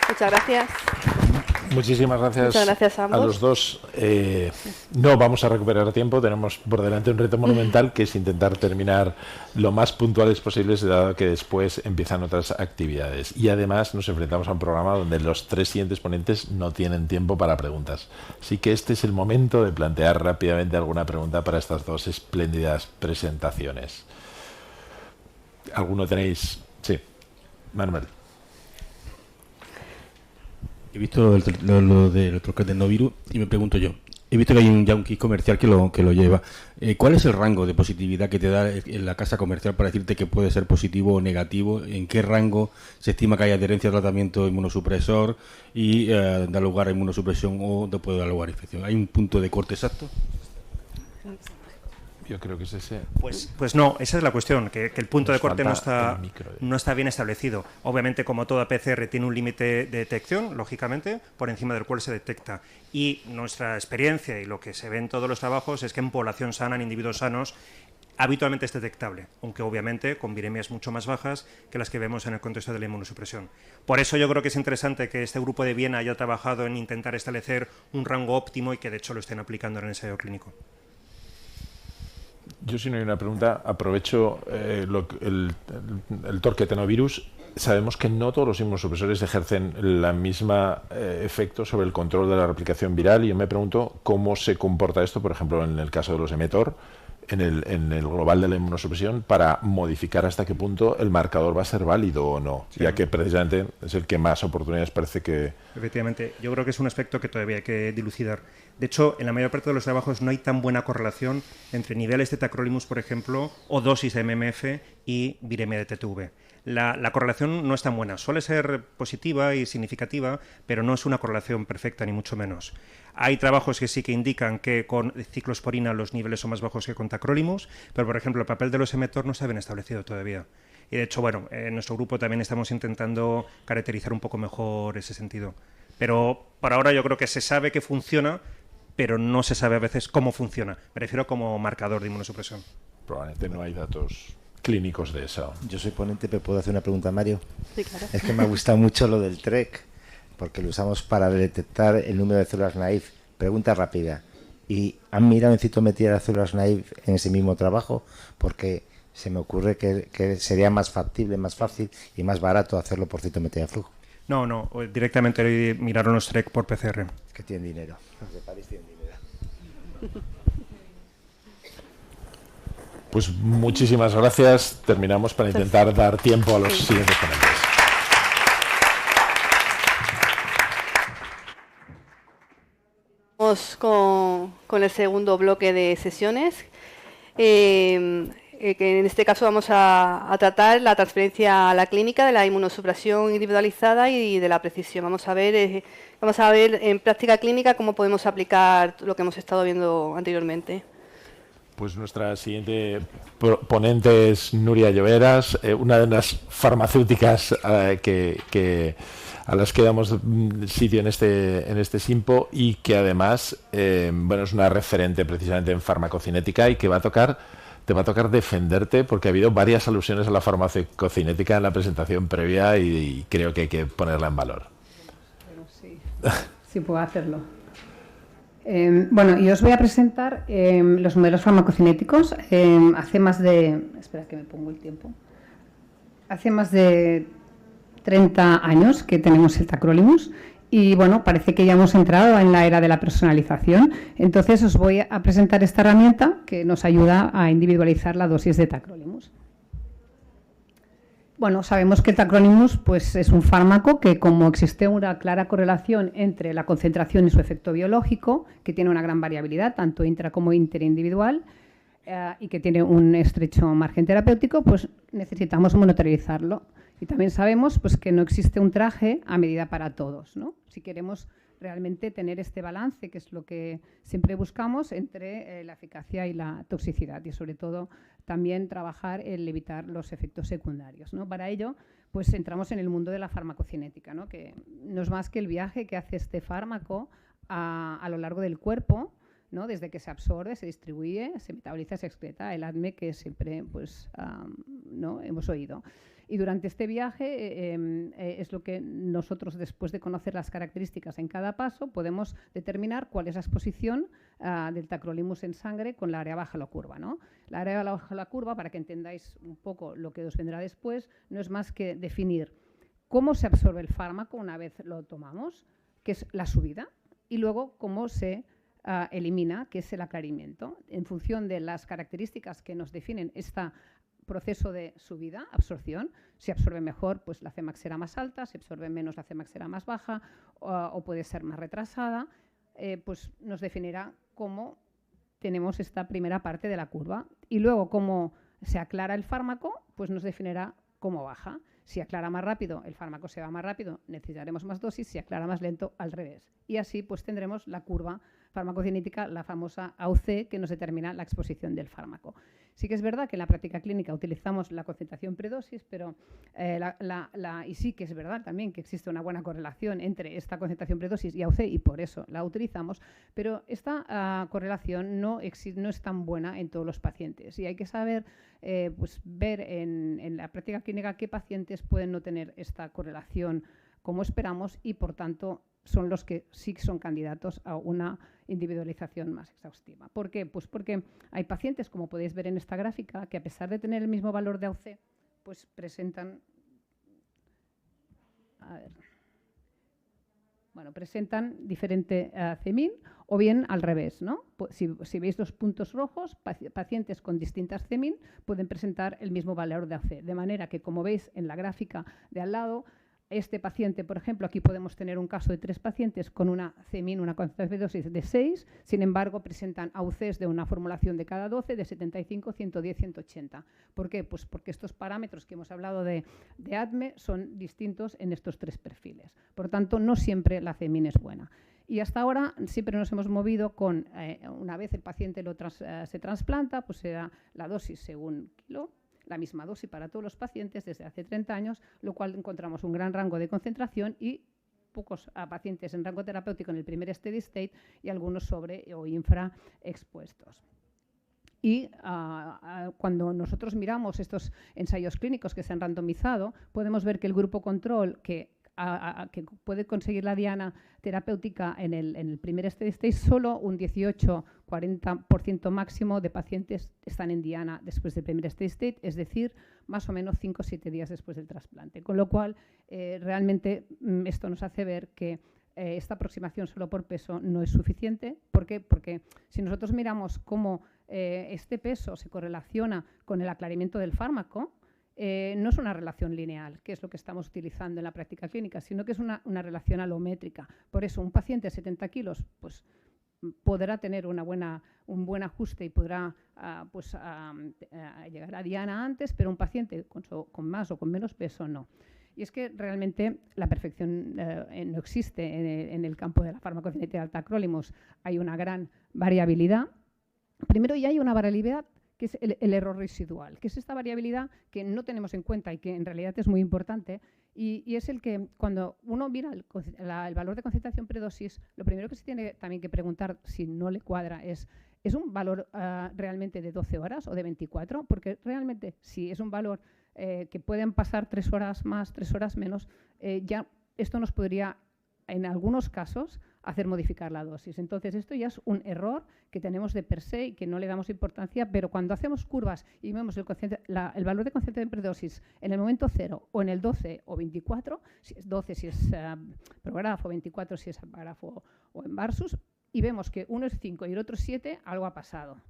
Muchas gracias. Muchísimas gracias, Muchas gracias a ambos. los dos. No vamos a recuperar tiempo, tenemos por delante un reto monumental que es intentar terminar lo más puntuales posibles, dado que después empiezan otras actividades. Y además nos enfrentamos a un programa donde los 3 siguientes ponentes no tienen tiempo para preguntas. Así que este es el momento de plantear rápidamente alguna pregunta para estas 2 espléndidas presentaciones. ¿Alguno tenéis? Sí, Manuel. He visto lo del torquetenovirus y me pregunto yo, he visto que hay ya un kit comercial que lo lleva. ¿Cuál es el rango de positividad que te da en la casa comercial para decirte que puede ser positivo o negativo? ¿En qué rango se estima que hay adherencia al tratamiento inmunosupresor y da lugar a inmunosupresión o no puede dar lugar a infección? ¿Hay un punto de corte exacto? Yo creo que es ese. Pues no, esa es la cuestión, que el punto de corte no está bien establecido. Obviamente, como toda PCR, tiene un límite de detección, lógicamente, por encima del cual se detecta. Y nuestra experiencia y lo que se ve en todos los trabajos es que en población sana, en individuos sanos, habitualmente es detectable, aunque obviamente con viremias mucho más bajas que las que vemos en el contexto de la inmunosupresión. Por eso yo creo que es interesante que este grupo de Viena haya trabajado en intentar establecer un rango óptimo y que de hecho lo estén aplicando en el ensayo clínico. Yo, si no hay una pregunta, aprovecho el torquetenovirus. Sabemos que no todos los inmunosupresores ejercen el mismo efecto sobre el control de la replicación viral y yo me pregunto cómo se comporta esto, por ejemplo, en el caso de los emetor, en el global de la inmunosupresión, para modificar hasta qué punto el marcador va a ser válido o no, sí, ya que precisamente es el que más oportunidades parece que... Efectivamente, yo creo que es un aspecto que todavía hay que dilucidar. De hecho, en la mayor parte de los trabajos no hay tan buena correlación entre niveles de tacrolimus, por ejemplo, o dosis de MMF y viremia de TTV. La correlación no es tan buena. Suele ser positiva y significativa, pero no es una correlación perfecta, ni mucho menos. Hay trabajos que sí que indican que con ciclosporina los niveles son más bajos que con tacrolimus, pero, por ejemplo, el papel de los emetor no está bien establecido todavía. Y, de hecho, bueno, en nuestro grupo también estamos intentando caracterizar un poco mejor ese sentido. Pero, por ahora, yo creo que se sabe que funciona, pero no se sabe a veces cómo funciona. Me refiero como marcador de inmunosupresión. Probablemente no hay datos clínicos de eso. Yo soy ponente, pero ¿puedo hacer una pregunta a Mario? Sí, claro. Es que me ha gustado mucho lo del TREC, porque lo usamos para detectar el número de células naive. Pregunta rápida. ¿Y han mirado en citometría las células naive en ese mismo trabajo? Porque se me ocurre que sería más factible, más fácil y más barato hacerlo por citometría de flujo. No, directamente miraron los TREC por PCR. Es que tienen dinero. Los de París tienen dinero. Pues muchísimas gracias. Terminamos para intentar dar tiempo a los siguientes ponentes. Vamos con el segundo bloque de sesiones, que en este caso vamos a tratar la transferencia a la clínica de la inmunosupresión individualizada y de la precisión. Vamos a ver en práctica clínica cómo podemos aplicar lo que hemos estado viendo anteriormente. Pues nuestra siguiente ponente es Nuria Lloveras, una de las farmacéuticas a las que damos sitio en este simpo, y que además es una referente precisamente en farmacocinética, y que te va a tocar defenderte, porque ha habido varias alusiones a la farmacocinética en la presentación previa y creo que hay que ponerla en valor. Bueno, sí, sí puedo hacerlo. Y os voy a presentar los modelos farmacocinéticos. Hace más de... Espera que me pongo el tiempo. Hace más de 30 años que tenemos el tacrolimus y, parece que ya hemos entrado en la era de la personalización. Entonces, os voy a presentar esta herramienta que nos ayuda a individualizar la dosis de tacrolimus. Sabemos que el tacrolimus es un fármaco que, como existe una clara correlación entre la concentración y su efecto biológico, que tiene una gran variabilidad, tanto intra como interindividual, y que tiene un estrecho margen terapéutico, necesitamos monitorizarlo. Y también sabemos que no existe un traje a medida para todos, ¿no? Si queremos realmente tener este balance, que es lo que siempre buscamos, entre la eficacia y la toxicidad, y sobre todo también trabajar en evitar los efectos secundarios, ¿no? Para ello, entramos en el mundo de la farmacocinética, ¿no? Que no es más que el viaje que hace este fármaco a lo largo del cuerpo, ¿no? Desde que se absorbe, se distribuye, se metaboliza, se excreta, el ADME que siempre ¿no? hemos oído. Y durante este viaje es lo que nosotros, después de conocer las características en cada paso, podemos determinar cuál es la exposición del tacrolimus en sangre con la área baja de la curva, ¿no? La área baja de la curva, para que entendáis un poco lo que os vendrá después, no es más que definir cómo se absorbe el fármaco una vez lo tomamos, que es la subida, y luego cómo se elimina, que es el aclaramiento. En función de las características que nos definen este proceso de subida, absorción, si absorbe mejor, la Cmax será más alta, si absorbe menos, la Cmax será más baja, o puede ser más retrasada, nos definirá cómo tenemos esta primera parte de la curva. Y luego, cómo se aclara el fármaco, nos definirá cómo baja. Si aclara más rápido, el fármaco se va más rápido, necesitaremos más dosis. Si aclara más lento, al revés. Y así tendremos la curva farmacocinética, la famosa AUC, que nos determina la exposición del fármaco. Sí que es verdad que en la práctica clínica utilizamos la concentración predosis, pero y sí que es verdad también que existe una buena correlación entre esta concentración predosis y AUC, y por eso la utilizamos, pero esta correlación no es tan buena en todos los pacientes, y hay que saber ver en la práctica clínica qué pacientes pueden no tener esta correlación como esperamos, y por tanto son los que sí son candidatos a una individualización más exhaustiva. ¿Por qué? Porque hay pacientes, como podéis ver en esta gráfica, que a pesar de tener el mismo valor de AUC, presentan diferente CMIN, o bien al revés, ¿no? Si veis los puntos rojos, pacientes con distintas CMIN pueden presentar el mismo valor de AUC. De manera que, como veis en la gráfica de al lado, este paciente, por ejemplo, aquí podemos tener un caso de 3 pacientes con una CMIN, una concentración de dosis de 6, sin embargo, presentan AUCs de una formulación de cada 12 de 75, 110, 180. ¿Por qué? Porque estos parámetros que hemos hablado de ADME son distintos en estos 3 perfiles. Por tanto, no siempre la CMIN es buena. Y hasta ahora siempre nos hemos movido con, una vez el paciente se trasplanta, se da la dosis según kilo, la misma dosis para todos los pacientes desde hace 30 años, lo cual encontramos un gran rango de concentración y pocos pacientes en rango terapéutico en el primer steady state y algunos sobre o infraexpuestos. Y cuando nosotros miramos estos ensayos clínicos que se han randomizado, podemos ver que el grupo control que puede conseguir la diana terapéutica en el primer steady state, solo un 18-40% máximo de pacientes están en diana después del primer steady state, es decir, más o menos 5 o 7 días después del trasplante. Con lo cual, realmente esto nos hace ver que esta aproximación solo por peso no es suficiente. ¿Por qué? Porque si nosotros miramos cómo este peso se correlaciona con el aclaramiento del fármaco, no es una relación lineal, que es lo que estamos utilizando en la práctica clínica, sino que es una relación alométrica. Por eso, un paciente de 70 kilos podrá tener un buen ajuste y podrá llegar a diana antes, pero un paciente con más o con menos peso no. Y es que realmente la perfección no existe en el campo de la farmacocinética del tacrolimus. Hay una gran variabilidad. primero ya hay una variabilidad que es el error residual, que es esta variabilidad que no tenemos en cuenta y que en realidad es muy importante, y es el que cuando uno mira el valor de concentración predosis, lo primero que se tiene también que preguntar, si no le cuadra, ¿es un valor realmente de 12 horas o de 24? Porque realmente si es un valor que pueden pasar 3 horas más, 3 horas menos, ya esto nos podría, en algunos casos, hacer modificar la dosis. Entonces, esto ya es un error que tenemos de per se y que no le damos importancia, pero cuando hacemos curvas y vemos el valor de concentración predosis en el momento 0 o en el 12 o 24, si es 12 si es prografo, 24 si es apágrafo o en versus, y vemos que uno es 5 y el otro es 7, algo ha pasado.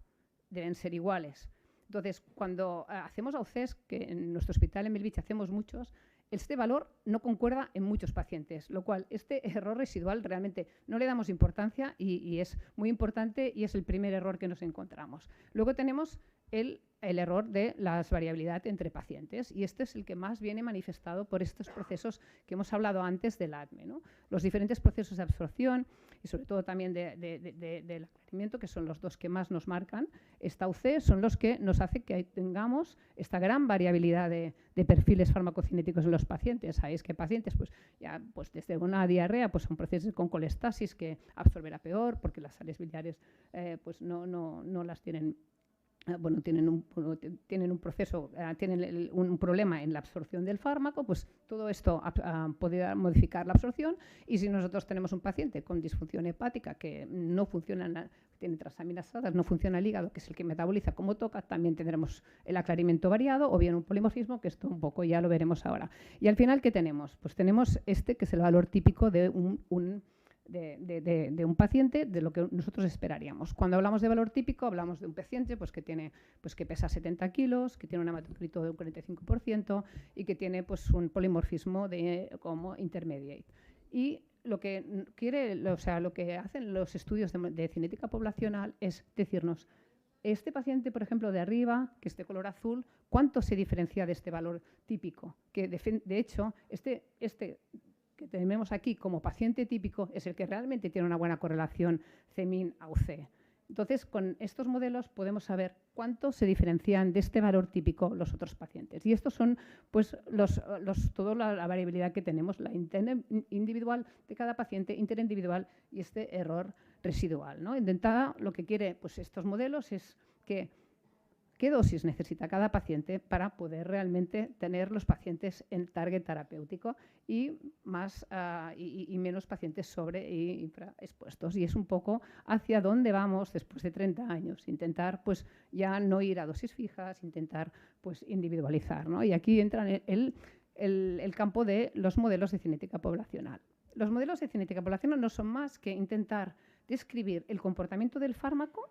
Deben ser iguales. Entonces, cuando hacemos AUCs, que en nuestro hospital en Bellvitge hacemos muchos, este valor no concuerda en muchos pacientes, lo cual este error residual realmente no le damos importancia y es muy importante y es el primer error que nos encontramos. Luego tenemos el error de la variabilidad entre pacientes y este es el que más viene manifestado por estos procesos que hemos hablado antes del ADME, ¿no? Los diferentes procesos de absorción y sobre todo también del aclaramiento, que son los dos que más nos marcan, esta UC son los que nos hace que tengamos esta gran variabilidad de perfiles farmacocinéticos en los pacientes. Sabéis que pacientes, pues desde una diarrea, pues son procesos con colestasis que absorberá peor porque las sales biliares pues no las tienen. Bueno, tienen un proceso, tienen un problema en la absorción del fármaco, pues todo esto podría modificar la absorción. Y si nosotros tenemos un paciente con disfunción hepática que no funciona, tiene transaminasadas, no funciona el hígado, que es el que metaboliza como toca, también tendremos el aclaramiento variado o bien un polimorfismo, que esto un poco ya lo veremos ahora. Y al final, ¿qué tenemos? Pues tenemos este, que es el valor típico de un paciente, de lo que nosotros esperaríamos. Cuando hablamos de valor típico, hablamos de un paciente pues, que pesa 70 kilos, que tiene un hematocrito de un 45% y que tiene pues, un polimorfismo como intermediate. Y lo que lo que hacen los estudios de cinética poblacional es decirnos, este paciente, por ejemplo, de arriba, que es de color azul, ¿cuánto se diferencia de este valor típico? Que de hecho, este que tenemos aquí como paciente típico es el que realmente tiene una buena correlación CMIN-AUC. Entonces, con estos modelos podemos saber cuánto se diferencian de este valor típico los otros pacientes. Y estos son pues, toda la variabilidad que tenemos, la individual de cada paciente, interindividual y este error residual, ¿no? Intentada, lo que quiere pues, estos modelos es que qué dosis necesita cada paciente para poder realmente tener los pacientes en target terapéutico y menos pacientes sobre y infraexpuestos. Y es un poco hacia dónde vamos después de 30 años. Intentar pues, ya no ir a dosis fijas, intentar pues, individualizar, ¿no? Y aquí entra el campo de los modelos de cinética poblacional. Los modelos de cinética poblacional no son más que intentar describir el comportamiento del fármaco,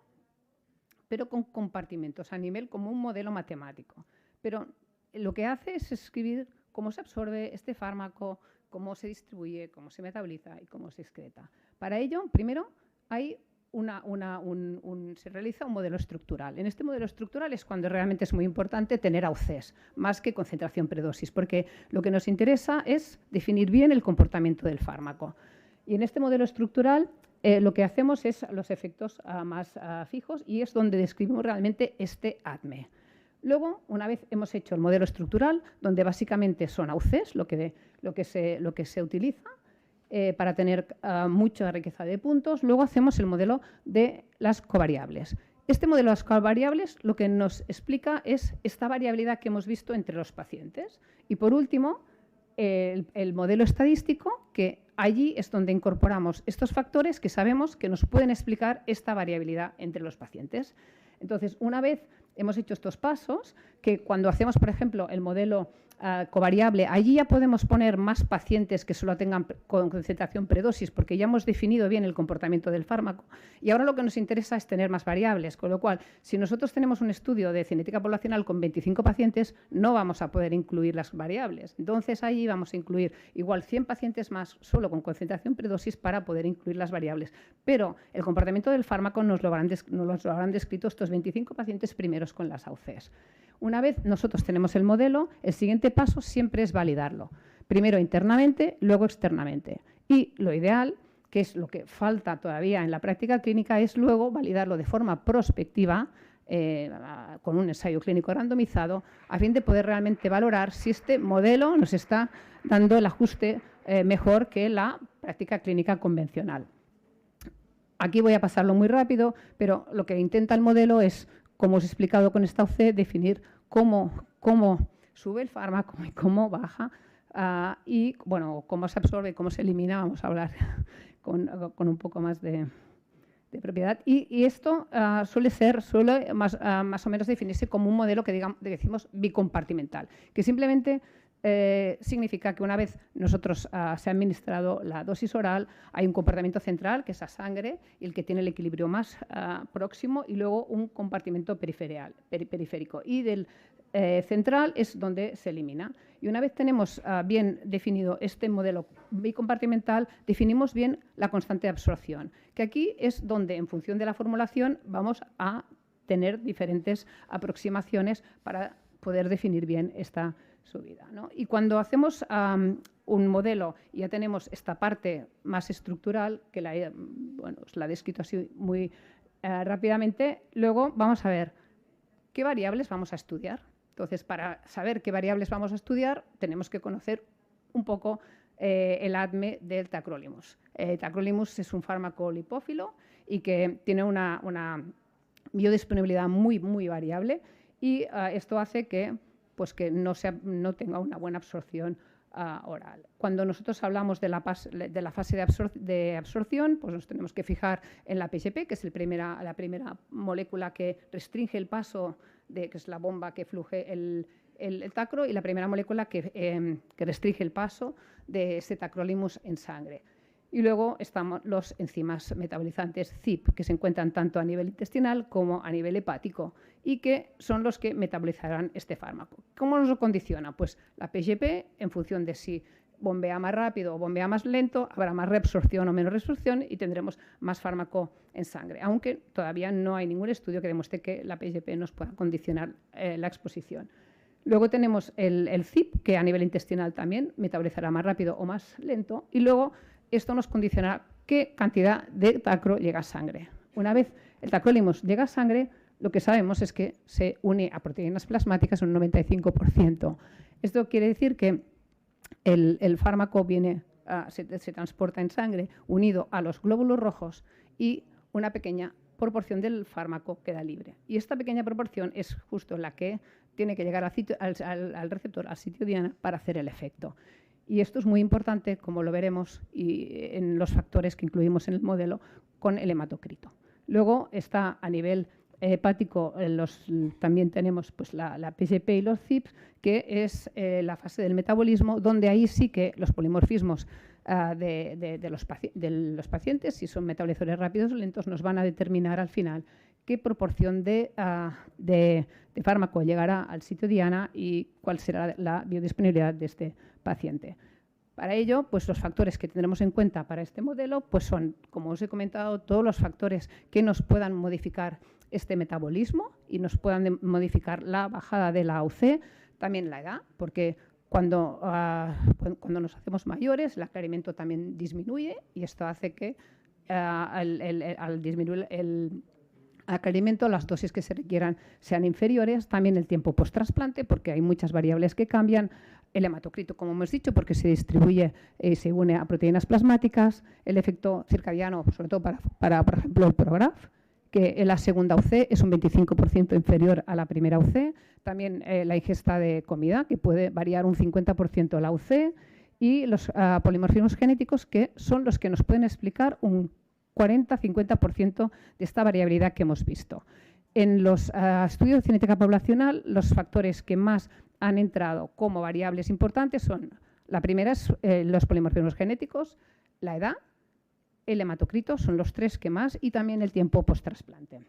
pero con compartimentos a nivel como un modelo matemático. Pero lo que hace es escribir cómo se absorbe este fármaco, cómo se distribuye, cómo se metaboliza y cómo se excreta. Para ello, primero, hay se realiza un modelo estructural. En este modelo estructural es cuando realmente es muy importante tener AUCs, más que concentración predosis, porque lo que nos interesa es definir bien el comportamiento del fármaco. Y en este modelo estructural lo que hacemos es los efectos más fijos y es donde describimos realmente este ADME. Luego, una vez hemos hecho el modelo estructural, donde básicamente son AUCs, lo que se utiliza para tener mucha riqueza de puntos, luego hacemos el modelo de las covariables. Este modelo de las covariables lo que nos explica es esta variabilidad que hemos visto entre los pacientes. Y por último, el modelo estadístico, que allí es donde incorporamos estos factores que sabemos que nos pueden explicar esta variabilidad entre los pacientes. Entonces, una vez hemos hecho estos pasos, que cuando hacemos, por ejemplo, el modelo covariable, allí ya podemos poner más pacientes que solo tengan concentración predosis, porque ya hemos definido bien el comportamiento del fármaco. Y ahora lo que nos interesa es tener más variables, con lo cual, si nosotros tenemos un estudio de cinética poblacional con 25 pacientes, no vamos a poder incluir las variables. Entonces, allí vamos a incluir igual 100 pacientes más solo con concentración predosis para poder incluir las variables. Pero el comportamiento del fármaco nos lo habrán descrito estos 25 pacientes primeros con las AUCs. Una vez nosotros tenemos el modelo, el siguiente paso siempre es validarlo. Primero internamente, luego externamente. Y lo ideal, que es lo que falta todavía en la práctica clínica, es luego validarlo de forma prospectiva con un ensayo clínico randomizado, a fin de poder realmente valorar si este modelo nos está dando el ajuste mejor que la práctica clínica convencional. Aquí voy a pasarlo muy rápido, pero lo que intenta el modelo es, como os he explicado con esta OC, definir cómo sube el fármaco y cómo baja y bueno, cómo se absorbe y cómo se elimina. Vamos a hablar con un poco más de propiedad. Y esto suele más o menos definirse como un modelo que decimos bicompartimental, que simplemente significa que una vez nosotros se ha administrado la dosis oral, hay un compartimento central, que es la sangre, y el que tiene el equilibrio más próximo, y luego un compartimento periférico. Y del central es donde se elimina. Y una vez tenemos bien definido este modelo bicompartimental, definimos bien la constante de absorción, que aquí es donde, en función de la formulación, vamos a tener diferentes aproximaciones para poder definir bien esta subida, ¿no? Y cuando hacemos un modelo y ya tenemos esta parte más estructural, que os la he descrito así muy rápidamente, luego vamos a ver qué variables vamos a estudiar. Entonces, para saber qué variables vamos a estudiar, tenemos que conocer un poco el ADME del tacrolimus. Tacrolimus es un fármaco lipófilo y que tiene una biodisponibilidad muy, muy variable, y esto hace que no tenga una buena absorción oral. Cuando nosotros hablamos de la fase de absorción, pues nos tenemos que fijar en la PGP, que es la primera molécula que restringe el paso, que es la bomba que fluje el tacro, y la primera molécula que restringe el paso de ese tacrolimus en sangre. Y luego estamos los enzimas metabolizantes CYP, que se encuentran tanto a nivel intestinal como a nivel hepático y que son los que metabolizarán este fármaco. ¿Cómo nos lo condiciona? Pues la PGP, en función de si bombea más rápido o bombea más lento, habrá más reabsorción o menos reabsorción y tendremos más fármaco en sangre, aunque todavía no hay ningún estudio que demuestre que la PGP nos pueda condicionar la exposición. Luego tenemos el CYP, que a nivel intestinal también metabolizará más rápido o más lento, y luego esto nos condicionará qué cantidad de tacro llega a sangre. Una vez el tacrolimus llega a sangre, lo que sabemos es que se une a proteínas plasmáticas un 95%. Esto quiere decir que el fármaco se transporta en sangre unido a los glóbulos rojos y una pequeña proporción del fármaco queda libre. Y esta pequeña proporción es justo la que tiene que llegar al receptor, al sitio diana, para hacer el efecto. Y esto es muy importante, como lo veremos, y en los factores que incluimos en el modelo, con el hematocrito. Luego está a nivel hepático, también tenemos pues, la PGP y los CYPs, que es la fase del metabolismo, donde ahí sí que los polimorfismos de los pacientes, si son metabolizadores rápidos o lentos, nos van a determinar al final qué proporción de fármaco llegará al sitio diana y cuál será la biodisponibilidad de este paciente. Para ello, pues los factores que tendremos en cuenta para este modelo pues son, como os he comentado, todos los factores que nos puedan modificar este metabolismo y nos puedan modificar la bajada de la AUC, también la edad, porque cuando nos hacemos mayores el aclaramiento también disminuye y esto hace que al disminuir el aclaramiento, las dosis que se requieran sean inferiores, también el tiempo post-trasplante, porque hay muchas variables que cambian, el hematocrito, como hemos dicho, porque se distribuye y se une a proteínas plasmáticas, el efecto circadiano, sobre todo para por ejemplo, el Prograf, que en la segunda UC es un 25% inferior a la primera UC, también la ingesta de comida, que puede variar un 50% la UC, y los polimorfismos genéticos, que son los que nos pueden explicar un 40-50% de esta variabilidad que hemos visto. En los estudios de cinética poblacional, los factores que más han entrado como variables importantes son, la primera es los polimorfismos genéticos, la edad, el hematocrito, son los tres que más, y también el tiempo post-trasplante.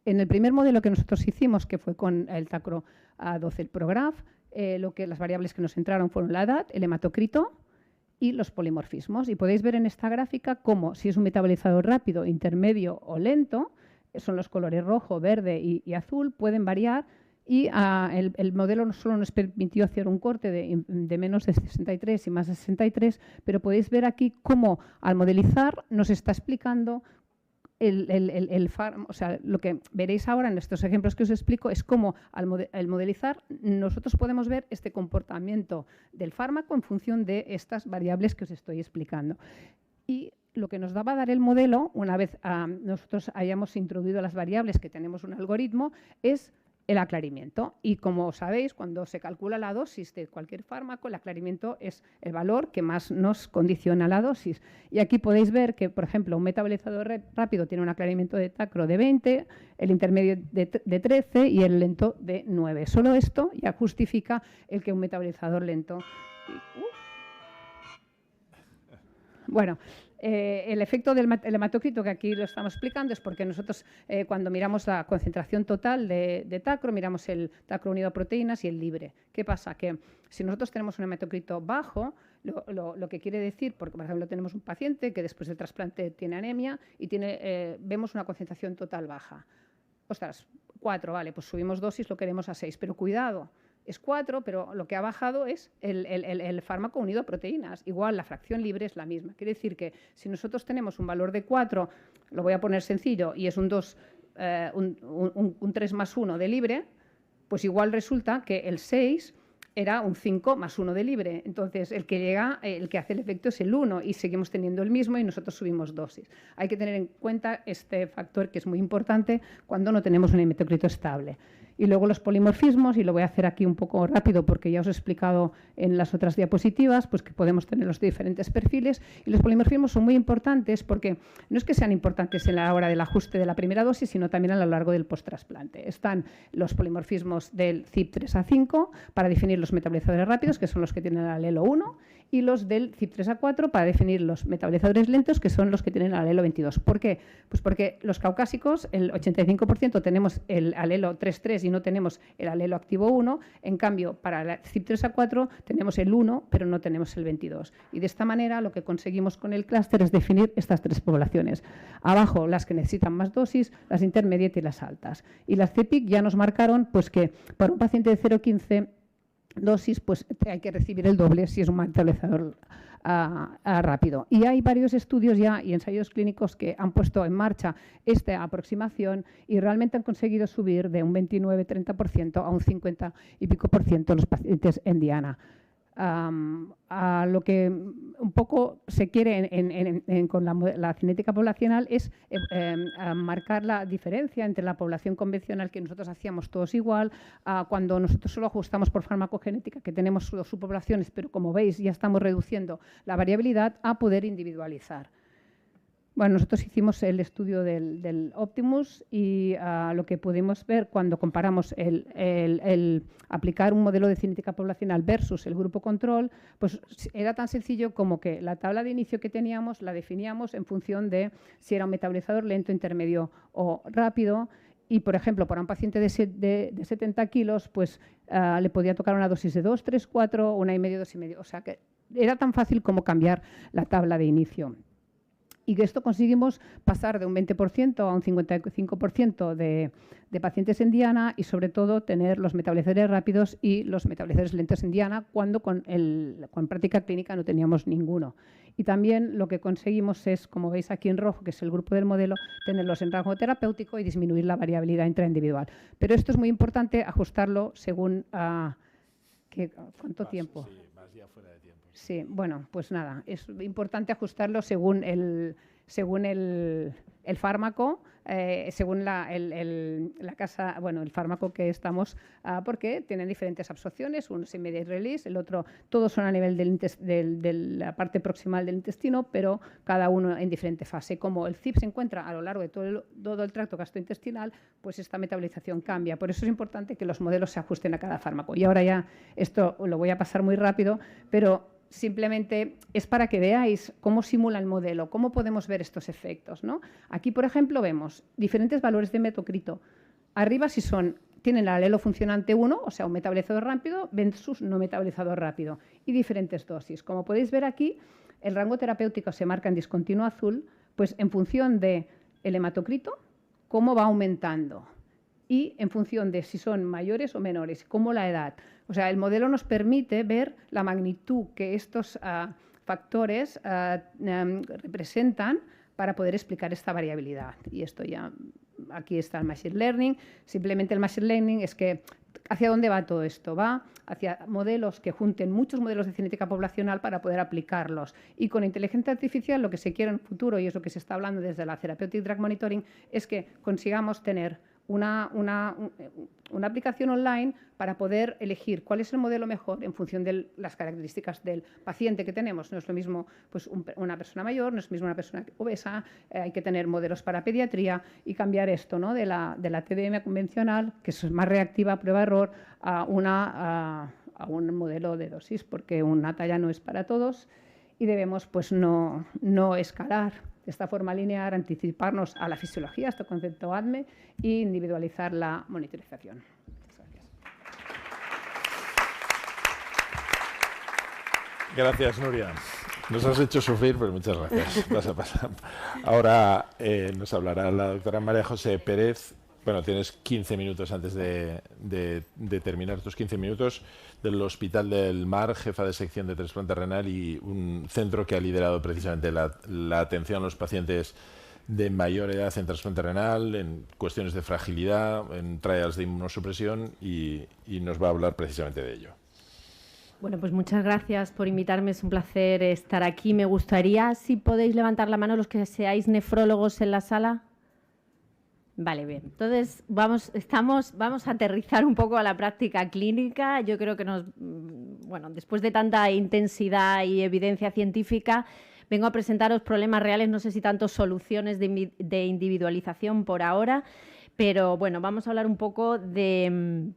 En el primer modelo que nosotros hicimos, que fue con el tacro 12, el Prograf, las variables que nos entraron fueron la edad, el hematocrito y los polimorfismos. Y podéis ver en esta gráfica cómo, si es un metabolizador rápido, intermedio o lento, son los colores rojo, verde y azul, pueden variar Y el modelo no solo nos permitió hacer un corte de menos de 63 y más de 63, pero podéis ver aquí cómo al modelizar nos está explicando o sea, lo que veréis ahora en estos ejemplos que os explico es cómo al modelizar nosotros podemos ver este comportamiento del fármaco en función de estas variables que os estoy explicando. Y lo que nos va a dar el modelo, una vez nosotros hayamos introducido las variables que tenemos un algoritmo, es el aclaramiento. Y como sabéis, cuando se calcula la dosis de cualquier fármaco, el aclaramiento es el valor que más nos condiciona la dosis. Y aquí podéis ver que, por ejemplo, un metabolizador rápido tiene un aclaramiento de tacro de 20, el intermedio de 13 y el lento de 9. Solo esto ya justifica el que un metabolizador lento... Bueno, el efecto del hematocrito, que aquí lo estamos explicando, es porque nosotros cuando miramos la concentración total de tacro, miramos el tacro unido a proteínas y el libre. ¿Qué pasa? Que si nosotros tenemos un hematocrito bajo, lo que quiere decir, porque por ejemplo tenemos un paciente que después del trasplante tiene anemia y vemos una concentración total baja. Ostras, 4, vale, pues subimos dosis, lo queremos a 6, pero cuidado. Es 4, pero lo que ha bajado es el fármaco unido a proteínas. Igual la fracción libre es la misma. Quiere decir que si nosotros tenemos un valor de 4, lo voy a poner sencillo, y es un 3 más 1 de libre, pues igual resulta que el 6 era un 5 más 1 de libre. Entonces, el que hace el efecto es el 1 y seguimos teniendo el mismo y nosotros subimos dosis. Hay que tener en cuenta este factor que es muy importante cuando no tenemos un hematocrito estable. Y luego los polimorfismos, y lo voy a hacer aquí un poco rápido porque ya os he explicado en las otras diapositivas, pues que podemos tener los diferentes perfiles. Y los polimorfismos son muy importantes porque no es que sean importantes en la hora del ajuste de la primera dosis, sino también a lo largo del posttrasplante. Están los polimorfismos del CYP3A5 para definir los metabolizadores rápidos, que son los que tienen el alelo 1, y los del CYP3A4 para definir los metabolizadores lentos, que son los que tienen el alelo 22. ¿Por qué? Pues porque los caucásicos, el 85% tenemos el alelo 3,3 y no tenemos el alelo activo 1. En cambio, para la CYP3A4 tenemos el 1, pero no tenemos el 22. Y de esta manera lo que conseguimos con el clúster es definir estas 3 poblaciones. Abajo, las que necesitan más dosis, las intermedias y las altas. Y las CEPIC ya nos marcaron pues, que para un paciente de 0,15 dosis, pues hay que recibir el doble si es un metabolizador rápido. Y hay varios estudios ya y ensayos clínicos que han puesto en marcha esta aproximación y realmente han conseguido subir de un 29-30% a un 50 y pico por ciento los pacientes en diana. A lo que un poco se quiere con la cinética poblacional es marcar la diferencia entre la población convencional, que nosotros hacíamos todos igual, cuando nosotros solo ajustamos por farmacogenética, que tenemos subpoblaciones, pero como veis ya estamos reduciendo la variabilidad, a poder individualizar. Bueno, nosotros hicimos el estudio del Optimus y lo que pudimos ver cuando comparamos el aplicar un modelo de cinética poblacional versus el grupo control, pues era tan sencillo como que la tabla de inicio que teníamos la definíamos en función de si era un metabolizador lento, intermedio o rápido. Y, por ejemplo, para un paciente de 70 kilos, pues le podía tocar una dosis de 2, 3, 4, 1,5, 2,5. O sea, que era tan fácil como cambiar la tabla de inicio. Y que esto conseguimos pasar de un 20% a un 55% de pacientes en diana y, sobre todo, tener los metabolizadores rápidos y los metabolizadores lentos en diana cuando con práctica clínica no teníamos ninguno. Y también lo que conseguimos es, como veis aquí en rojo, que es el grupo del modelo, tenerlos en rango terapéutico y disminuir la variabilidad intraindividual. Pero esto es muy importante ajustarlo según... ¿Cuánto tiempo? Sí, más ya fuera de tiempo. Sí, bueno, pues nada, es importante ajustarlo según el fármaco, según la casa, bueno, el fármaco que estamos, porque tienen diferentes absorciones, uno es immediate release, el otro, todos son a nivel de la parte proximal del intestino, pero cada uno en diferente fase. Como el CYP se encuentra a lo largo de todo el tracto gastrointestinal, pues esta metabolización cambia. Por eso es importante que los modelos se ajusten a cada fármaco. Y ahora ya esto lo voy a pasar muy rápido, pero simplemente es para que veáis cómo simula el modelo, cómo podemos ver estos efectos, ¿no? Aquí, por ejemplo, vemos diferentes valores de hematocrito. Arriba si tienen el alelo funcionante 1, o sea, un metabolizador rápido versus no metabolizador rápido, y diferentes dosis. Como podéis ver aquí, el rango terapéutico se marca en discontinuo azul, pues en función del hematocrito, cómo va aumentando. y en función de si son mayores o menores, como la edad. O sea, el modelo nos permite ver la magnitud que estos factores representan para poder explicar esta variabilidad. Y esto ya, aquí está el Machine Learning. Simplemente el Machine Learning es que, ¿hacia dónde va todo esto? Va hacia modelos que junten muchos modelos de cinética poblacional para poder aplicarlos. Y con inteligencia artificial lo que se quiere en el futuro, y es lo que se está hablando desde la Therapeutic Drug Monitoring, es que consigamos tener una aplicación online para poder elegir cuál es el modelo mejor en función de las características del paciente que tenemos. No es lo mismo pues, una persona mayor, no es lo mismo una persona obesa, hay que tener modelos para pediatría y cambiar esto, ¿no? de la TDM convencional, que es más reactiva a prueba-error, a un modelo de dosis, porque una talla no es para todos y debemos pues, no escalar de esta forma lineal, anticiparnos a la fisiología, este concepto ADME, e individualizar la monitorización. Gracias, Nuria. Nos has hecho sufrir, pero muchas gracias. Vas a pasar. Ahora nos hablará la doctora María José Pérez. Bueno, tienes 15 minutos antes de terminar tus 15 minutos, del Hospital del Mar, jefa de sección de trasplante renal y un centro que ha liderado precisamente la atención a los pacientes de mayor edad en trasplante renal, en cuestiones de fragilidad, en trials de inmunosupresión y nos va a hablar precisamente de ello. Bueno, pues muchas gracias por invitarme, es un placer estar aquí. Me gustaría, si podéis levantar la mano los que seáis nefrólogos en la sala. Vale, bien. Entonces, vamos a aterrizar un poco a la práctica clínica. Yo creo que después de tanta intensidad y evidencia científica, vengo a presentaros problemas reales, no sé si tanto soluciones de individualización por ahora, pero bueno, vamos a hablar un poco de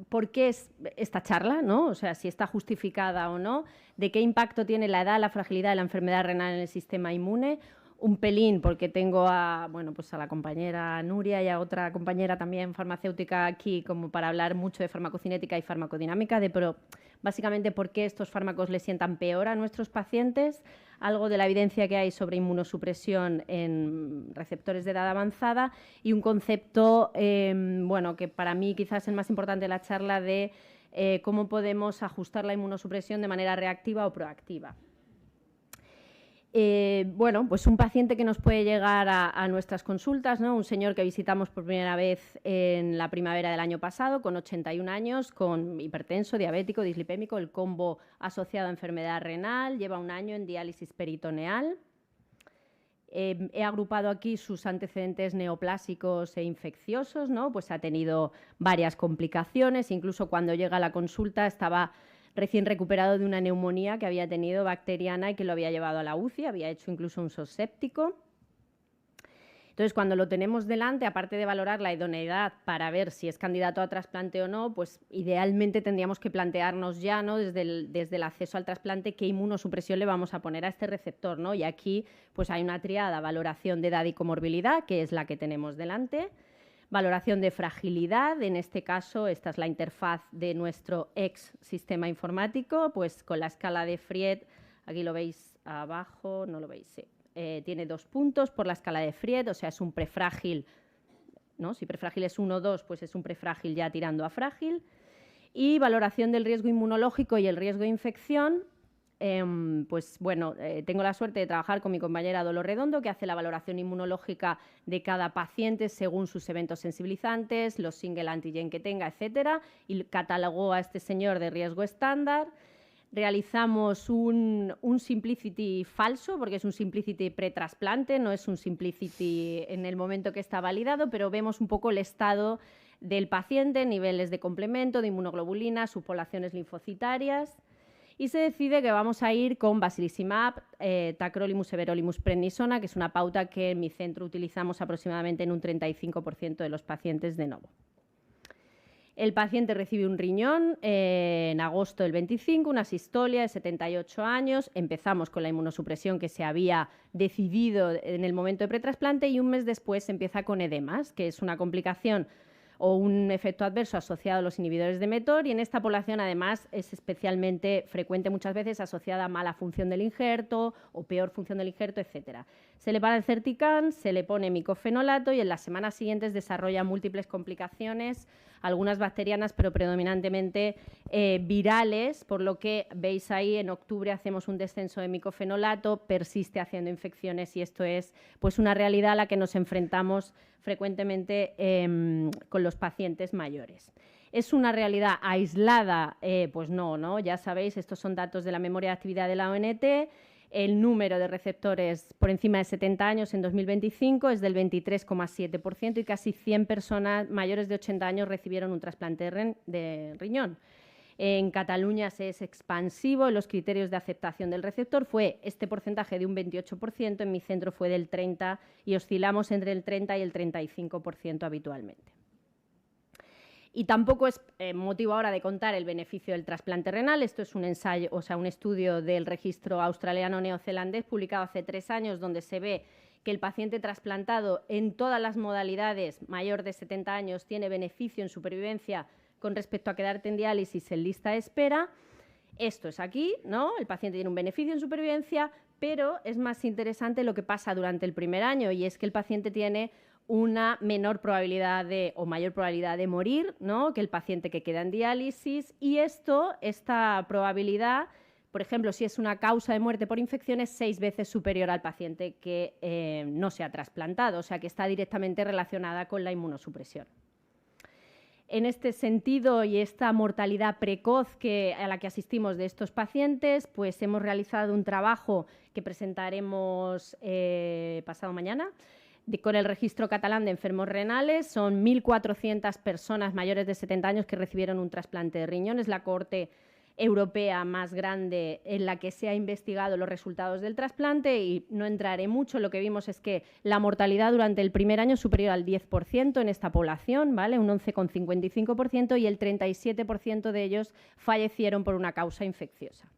por qué es esta charla, ¿no? O sea, si está justificada o no, de qué impacto tiene la edad, la fragilidad de la enfermedad renal en el sistema inmune. Un pelín, porque tengo a la compañera Nuria y a otra compañera también farmacéutica aquí como para hablar mucho de farmacocinética y farmacodinámica, pero básicamente por qué estos fármacos le sientan peor a nuestros pacientes, algo de la evidencia que hay sobre inmunosupresión en receptores de edad avanzada y un concepto que para mí quizás es el más importante de la charla de cómo podemos ajustar la inmunosupresión de manera reactiva o proactiva. Pues un paciente que nos puede llegar a nuestras consultas, ¿no? Un señor que visitamos por primera vez en la primavera del año pasado, con 81 años, con hipertenso, diabético, dislipémico, el combo asociado a enfermedad renal, lleva un año en diálisis peritoneal. He agrupado aquí sus antecedentes neoplásicos e infecciosos, ¿no? Pues ha tenido varias complicaciones, incluso cuando llega a la consulta estaba recién recuperado de una neumonía que había tenido bacteriana y que lo había llevado a la UCI, había hecho incluso un shock séptico. Entonces, cuando lo tenemos delante, aparte de valorar la idoneidad para ver si es candidato a trasplante o no, pues idealmente tendríamos que plantearnos ya, ¿no? desde el acceso al trasplante qué inmunosupresión le vamos a poner a este receptor, ¿no? Y aquí pues hay una triada, valoración de edad y comorbilidad, que es la que tenemos delante. Valoración de fragilidad, en este caso, esta es la interfaz de nuestro ex sistema informático, pues con la escala de Fried, aquí lo veis abajo, no lo veis, sí. Tiene 2 puntos por la escala de Fried, o sea, es un prefrágil, ¿no? Si prefrágil es 1 o 2, pues es un prefrágil ya tirando a frágil. Y valoración del riesgo inmunológico y el riesgo de infección. Tengo la suerte de trabajar con mi compañera Dolor Redondo, que hace la valoración inmunológica de cada paciente según sus eventos sensibilizantes, los single antigen que tenga, etcétera, y catalogó a este señor de riesgo estándar. Realizamos un Simplicity falso, porque es un Simplicity pretrasplante, no es un Simplicity en el momento que está validado, pero vemos un poco el estado del paciente, niveles de complemento, de inmunoglobulina, sus poblaciones linfocitarias. Y se decide que vamos a ir con basilizumab, tacrolimus, everolimus, prednisona, que es una pauta que en mi centro utilizamos aproximadamente en un 35% de los pacientes de Novo. El paciente recibe un riñón en agosto del 25, una sistolia de 78 años. Empezamos con la inmunosupresión que se había decidido en el momento de pretrasplante y un mes después empieza con edemas, que es una complicación o un efecto adverso asociado a los inhibidores de mTOR, y en esta población además es especialmente frecuente muchas veces asociada a mala función del injerto o peor función del injerto, etc. Se le para el certicán, se le pone micofenolato y en las semanas siguientes desarrolla múltiples complicaciones, algunas bacterianas, pero predominantemente virales, por lo que veis ahí en octubre hacemos un descenso de micofenolato, persiste haciendo infecciones y esto es pues una realidad a la que nos enfrentamos frecuentemente con los pacientes mayores. ¿Es una realidad aislada? Pues no, ya sabéis, estos son datos de la memoria de actividad de la ONT. El número de receptores por encima de 70 años en 2025 es del 23,7% y casi 100 personas mayores de 80 años recibieron un trasplante de riñón. En Cataluña se es expansivo, los criterios de aceptación del receptor fue este porcentaje de un 28%, en mi centro fue del 30% y oscilamos entre el 30 y el 35% habitualmente. Y tampoco es motivo ahora de contar el beneficio del trasplante renal. Esto es un ensayo, o sea, un estudio del registro australiano-neozelandés publicado hace 3 años, donde se ve que el paciente trasplantado en todas las modalidades mayor de 70 años tiene beneficio en supervivencia con respecto a quedarte en diálisis en lista de espera. Esto es aquí, ¿no? El paciente tiene un beneficio en supervivencia, pero es más interesante lo que pasa durante el primer año y es que el paciente tiene una menor probabilidad o mayor probabilidad de morir, ¿no?, que el paciente que queda en diálisis y esta probabilidad, por ejemplo, si es una causa de muerte por infección, es 6 veces superior al paciente que no se ha trasplantado, o sea que está directamente relacionada con la inmunosupresión. En este sentido y esta mortalidad precoz a la que asistimos de estos pacientes, pues hemos realizado un trabajo que presentaremos pasado mañana, con el registro catalán de enfermos renales. Son 1.400 personas mayores de 70 años que recibieron un trasplante de riñón. Es la cohorte europea más grande en la que se ha investigado los resultados del trasplante y no entraré mucho. Lo que vimos es que la mortalidad durante el primer año es superior al 10% en esta población, ¿vale? Un 11,55% y el 37% de ellos fallecieron por una causa infecciosa.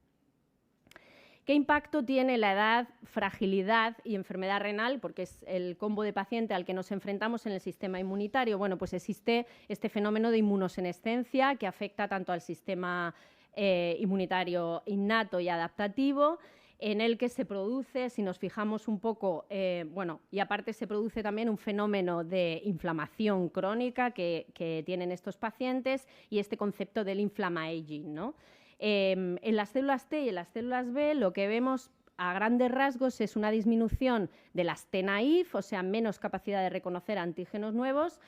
¿Qué impacto tiene la edad, fragilidad y enfermedad renal? Porque es el combo de paciente al que nos enfrentamos en el sistema inmunitario. Bueno, pues existe este fenómeno de inmunosenescencia que afecta tanto al sistema inmunitario innato y adaptativo, en el que se produce, si nos fijamos un poco, y aparte se produce también un fenómeno de inflamación crónica que tienen estos pacientes y este concepto del inflammaging, ¿no? En las células T y en las células B lo que vemos a grandes rasgos es una disminución de las T-naïve, o sea, menos capacidad de reconocer antígenos nuevos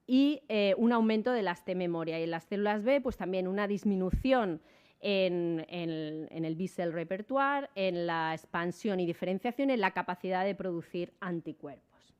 y un aumento de las T-memoria. Y en las células B, pues también una disminución en el B-cell repertoire, en la expansión y diferenciación, en la capacidad de producir anticuerpos.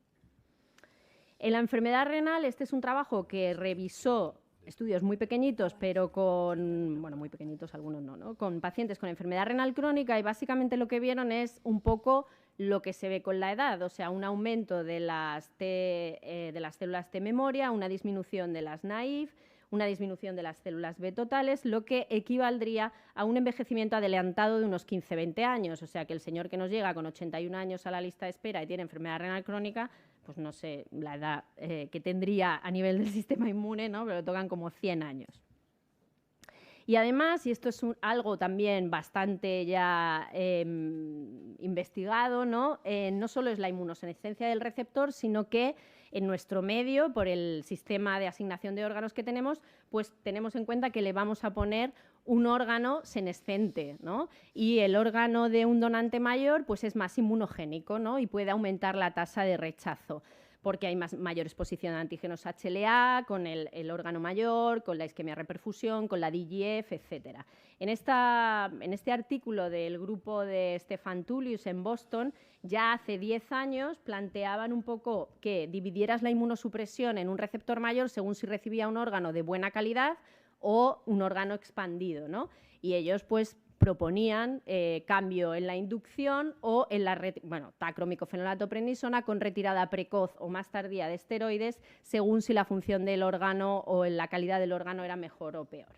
En la enfermedad renal, este es un trabajo que revisó estudios muy pequeñitos, pero muy pequeñitos, algunos no, con pacientes con enfermedad renal crónica y básicamente lo que vieron es un poco lo que se ve con la edad, o sea, un aumento de las células T memoria, una disminución de las naïve, una disminución de las células B totales, lo que equivaldría a un envejecimiento adelantado de unos 15-20 años, o sea, que el señor que nos llega con 81 años a la lista de espera y tiene enfermedad renal crónica, pues no sé la edad que tendría a nivel del sistema inmune, ¿no? Pero le tocan como 100 años. Y además, y esto es algo también bastante ya investigado, ¿no? No solo es la inmunosenescencia del receptor, sino que en nuestro medio, por el sistema de asignación de órganos que tenemos, pues tenemos en cuenta que le vamos a poner un órgano senescente, ¿no? Y el órgano de un donante mayor pues es más inmunogénico, ¿no? Y puede aumentar la tasa de rechazo, porque hay mayor exposición a antígenos HLA, con el órgano mayor, con la isquemia reperfusión, con la DGF, etc. En este artículo del grupo de Stefan Tullius en Boston, ya hace 10 años planteaban un poco que dividieras la inmunosupresión en un receptor mayor según si recibía un órgano de buena calidad o un órgano expandido, ¿no? Y ellos pues proponían cambio en la inducción o en la tacromicofenolato prednisona con retirada precoz o más tardía de esteroides según si la función del órgano o la calidad del órgano era mejor o peor.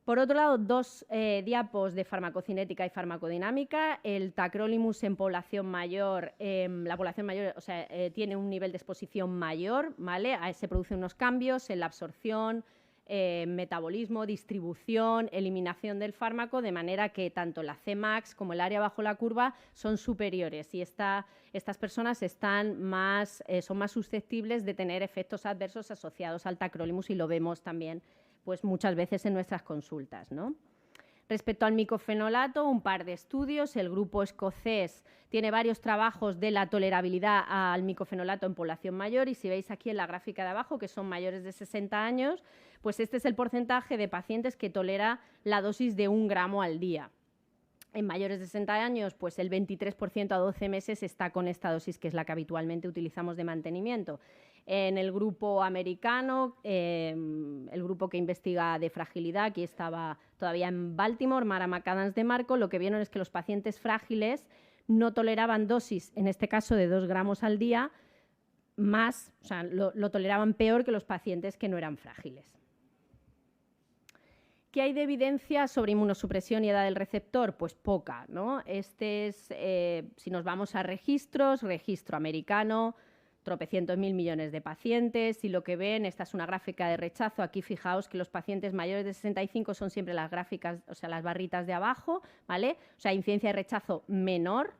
Por otro lado, 2 diapos de farmacocinética y farmacodinámica. El tacrolimus en población mayor, la población mayor tiene un nivel de exposición mayor, ¿vale? Se producen unos cambios en la absorción, metabolismo, distribución, eliminación del fármaco, de manera que tanto la Cmax como el área bajo la curva son superiores y estas personas son más susceptibles de tener efectos adversos asociados al tacrolimus y lo vemos también pues, muchas veces en nuestras consultas, ¿no? Respecto al micofenolato, un par de estudios. El grupo escocés tiene varios trabajos de la tolerabilidad al micofenolato en población mayor y si veis aquí en la gráfica de abajo, que son mayores de 60 años, pues este es el porcentaje de pacientes que tolera la dosis de 1 gramo al día. En mayores de 60 años, pues el 23% a 12 meses está con esta dosis, que es la que habitualmente utilizamos de mantenimiento. En el grupo americano, el grupo que investiga de fragilidad, aquí estaba todavía en Baltimore, Mara McAdams de Marco, lo que vieron es que los pacientes frágiles no toleraban dosis, en este caso de 2 gramos al día, más, o sea, lo toleraban peor que los pacientes que no eran frágiles. ¿Qué hay de evidencia sobre inmunosupresión y edad del receptor? Pues poca, ¿no? Este es, si nos vamos a registros, registro americano, tropecientos mil millones de pacientes y lo que ven, esta es una gráfica de rechazo, aquí fijaos que los pacientes mayores de 65 son siempre las gráficas, o sea, las barritas de abajo, ¿vale? O sea, incidencia de rechazo menor,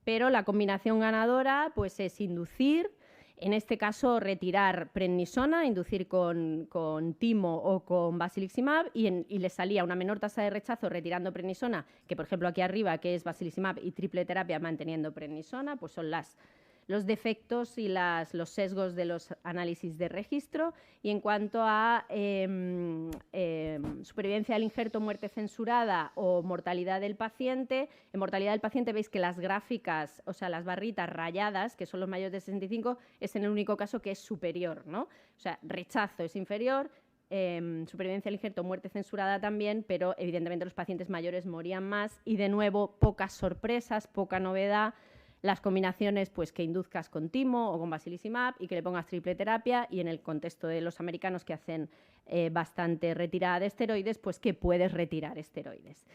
pero la combinación ganadora pues es inducir, en este caso retirar prednisona, inducir con timo o con basiliximab y le salía una menor tasa de rechazo retirando prednisona, que por ejemplo aquí arriba que es basiliximab y triple terapia manteniendo prednisona, pues son los defectos y los sesgos de los análisis de registro. Y en cuanto a supervivencia del injerto, muerte censurada o mortalidad del paciente, en mortalidad del paciente veis que las gráficas, o sea, las barritas rayadas, que son los mayores de 65, es en el único caso que es superior, ¿no? O sea, rechazo es inferior, supervivencia del injerto, muerte censurada también, pero evidentemente los pacientes mayores morían más y de nuevo pocas sorpresas, poca novedad. Las combinaciones pues, que induzcas con timo o con basiliximab y que le pongas triple terapia y en el contexto de los americanos que hacen bastante retirada de esteroides, pues que puedes retirar esteroides.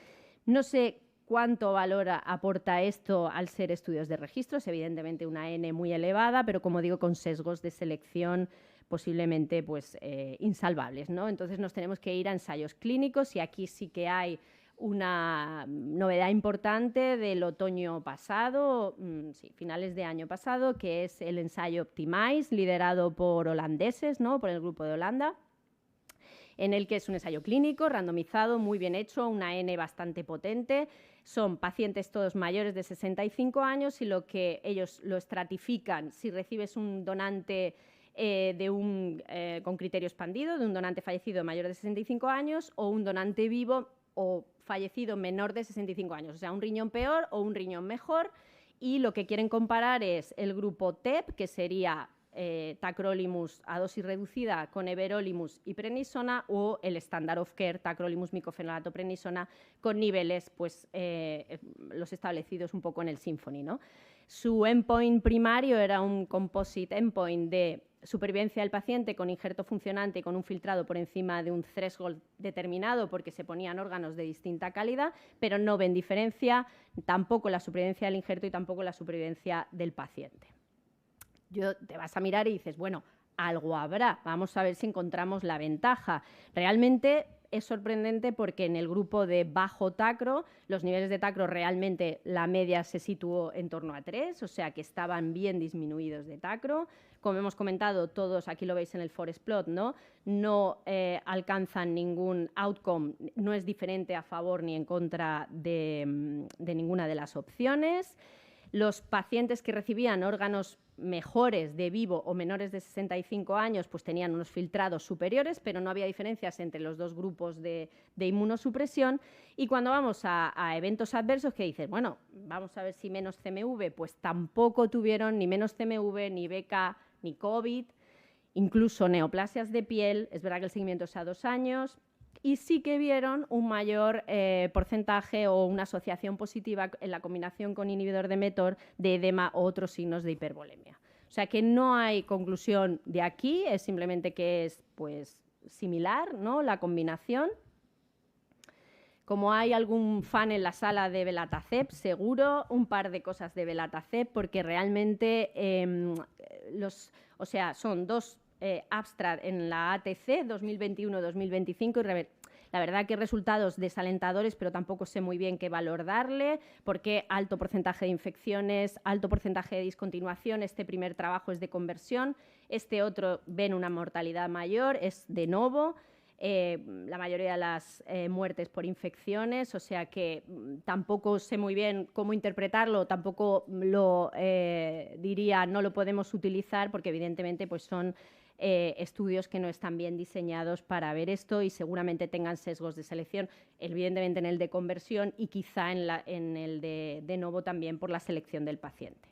No sé cuánto valor aporta esto al ser estudios de registros, evidentemente una N muy elevada, pero como digo, con sesgos de selección posiblemente pues, insalvables, ¿no? Entonces nos tenemos que ir a ensayos clínicos y aquí sí que hay una novedad importante del otoño pasado, finales de año pasado, que es el ensayo Optimize, liderado por holandeses, ¿no? Por el grupo de Holanda, en el que es un ensayo clínico, randomizado, muy bien hecho, una N bastante potente. Son pacientes todos mayores de 65 años y lo que ellos lo estratifican si recibes un donante con criterio expandido, de un donante fallecido mayor de 65 años o un donante vivo o fallecido menor de 65 años, o sea, un riñón peor o un riñón mejor, y lo que quieren comparar es el grupo TEP, que sería tacrolimus a dosis reducida con everolimus y prednisona, o el standard of care, tacrolimus, micofenolato, prednisona, con niveles, pues, los establecidos un poco en el Symphony, ¿no? Su endpoint primario era un composite endpoint de supervivencia del paciente con injerto funcionante y con un filtrado por encima de un threshold determinado porque se ponían órganos de distinta calidad, pero no ven diferencia tampoco la supervivencia del injerto y tampoco la supervivencia del paciente. Te vas a mirar y dices, bueno, algo habrá, vamos a ver si encontramos la ventaja. Realmente es sorprendente porque en el grupo de bajo tacro, los niveles de tacro realmente la media se situó en torno a 3, o sea que estaban bien disminuidos de tacro. Como hemos comentado, todos, aquí lo veis en el forest plot, no alcanzan ningún outcome, no es diferente a favor ni en contra de ninguna de las opciones. Los pacientes que recibían órganos mejores de vivo o menores de 65 años pues tenían unos filtrados superiores, pero no había diferencias entre los dos grupos de inmunosupresión. Y cuando vamos a eventos adversos, que dices, bueno, vamos a ver si menos CMV, pues tampoco tuvieron ni menos CMV, ni BK, ni COVID, incluso neoplasias de piel. Es verdad que el seguimiento es a 2 años. Y sí que vieron un mayor porcentaje o una asociación positiva en la combinación con inhibidor de mTOR de edema o otros signos de hipervolemia. O sea que no hay conclusión de aquí, es simplemente que es pues, similar, ¿no? La combinación. Como hay algún fan en la sala de Belatacep, seguro un par de cosas de Belatacep, porque realmente son dos abstract en la ATC 2021-2025 y la verdad que resultados desalentadores, pero tampoco sé muy bien qué valor darle, porque alto porcentaje de infecciones, alto porcentaje de discontinuación. Este primer trabajo es de conversión, este otro ven una mortalidad mayor, es de novo. La mayoría de las muertes por infecciones, o sea que tampoco sé muy bien cómo interpretarlo, tampoco lo diría, no lo podemos utilizar porque evidentemente pues son estudios que no están bien diseñados para ver esto y seguramente tengan sesgos de selección, evidentemente en el de conversión y quizá en el de novo también por la selección del paciente.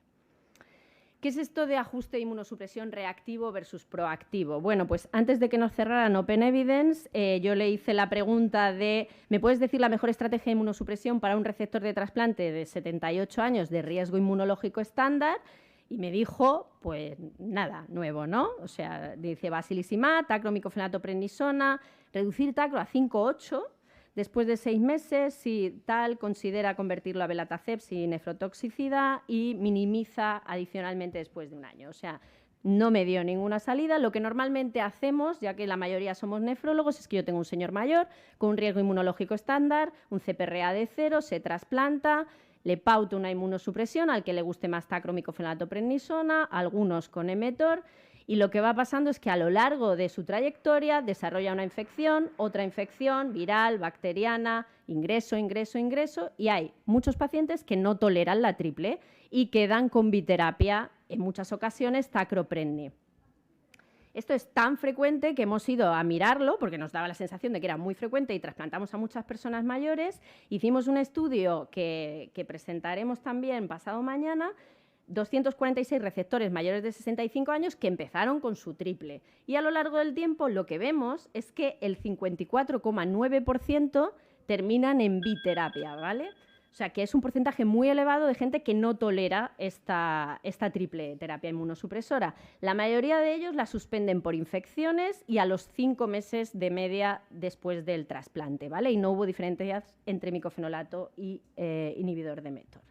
¿Qué es esto de ajuste de inmunosupresión reactivo versus proactivo? Bueno, pues antes de que nos cerraran Open Evidence, yo le hice la pregunta de ¿me puedes decir la mejor estrategia de inmunosupresión para un receptor de trasplante de 78 años de riesgo inmunológico estándar? Y me dijo, pues nada, nuevo, ¿no? O sea, dice basilizumab, tacro, micofenato, prednisona, reducir tacro a 5,8. Después de 6 meses, si tal, considera convertirlo a belatacep sin nefrotoxicidad y minimiza adicionalmente después de 1 año. O sea, no me dio ninguna salida. Lo que normalmente hacemos, ya que la mayoría somos nefrólogos, es que yo tengo un señor mayor con un riesgo inmunológico estándar, un CPRA de 0, se trasplanta, le pauto una inmunosupresión al que le guste más tacro, micofenato, prednisona, algunos con Emetor. Y lo que va pasando es que a lo largo de su trayectoria desarrolla una infección, otra infección viral, bacteriana, ingreso, y hay muchos pacientes que no toleran la triple y quedan con biterapia, en muchas ocasiones tacropredni. Esto es tan frecuente que hemos ido a mirarlo, porque nos daba la sensación de que era muy frecuente y trasplantamos a muchas personas mayores. Hicimos un estudio que presentaremos también pasado mañana, 246 receptores mayores de 65 años que empezaron con su triple. Y a lo largo del tiempo lo que vemos es que el 54,9% terminan en biterapia, ¿vale? O sea, que es un porcentaje muy elevado de gente que no tolera esta triple terapia inmunosupresora. La mayoría de ellos la suspenden por infecciones y a los 5 meses de media después del trasplante, ¿vale? Y no hubo diferencias entre micofenolato y inhibidor de Emetor.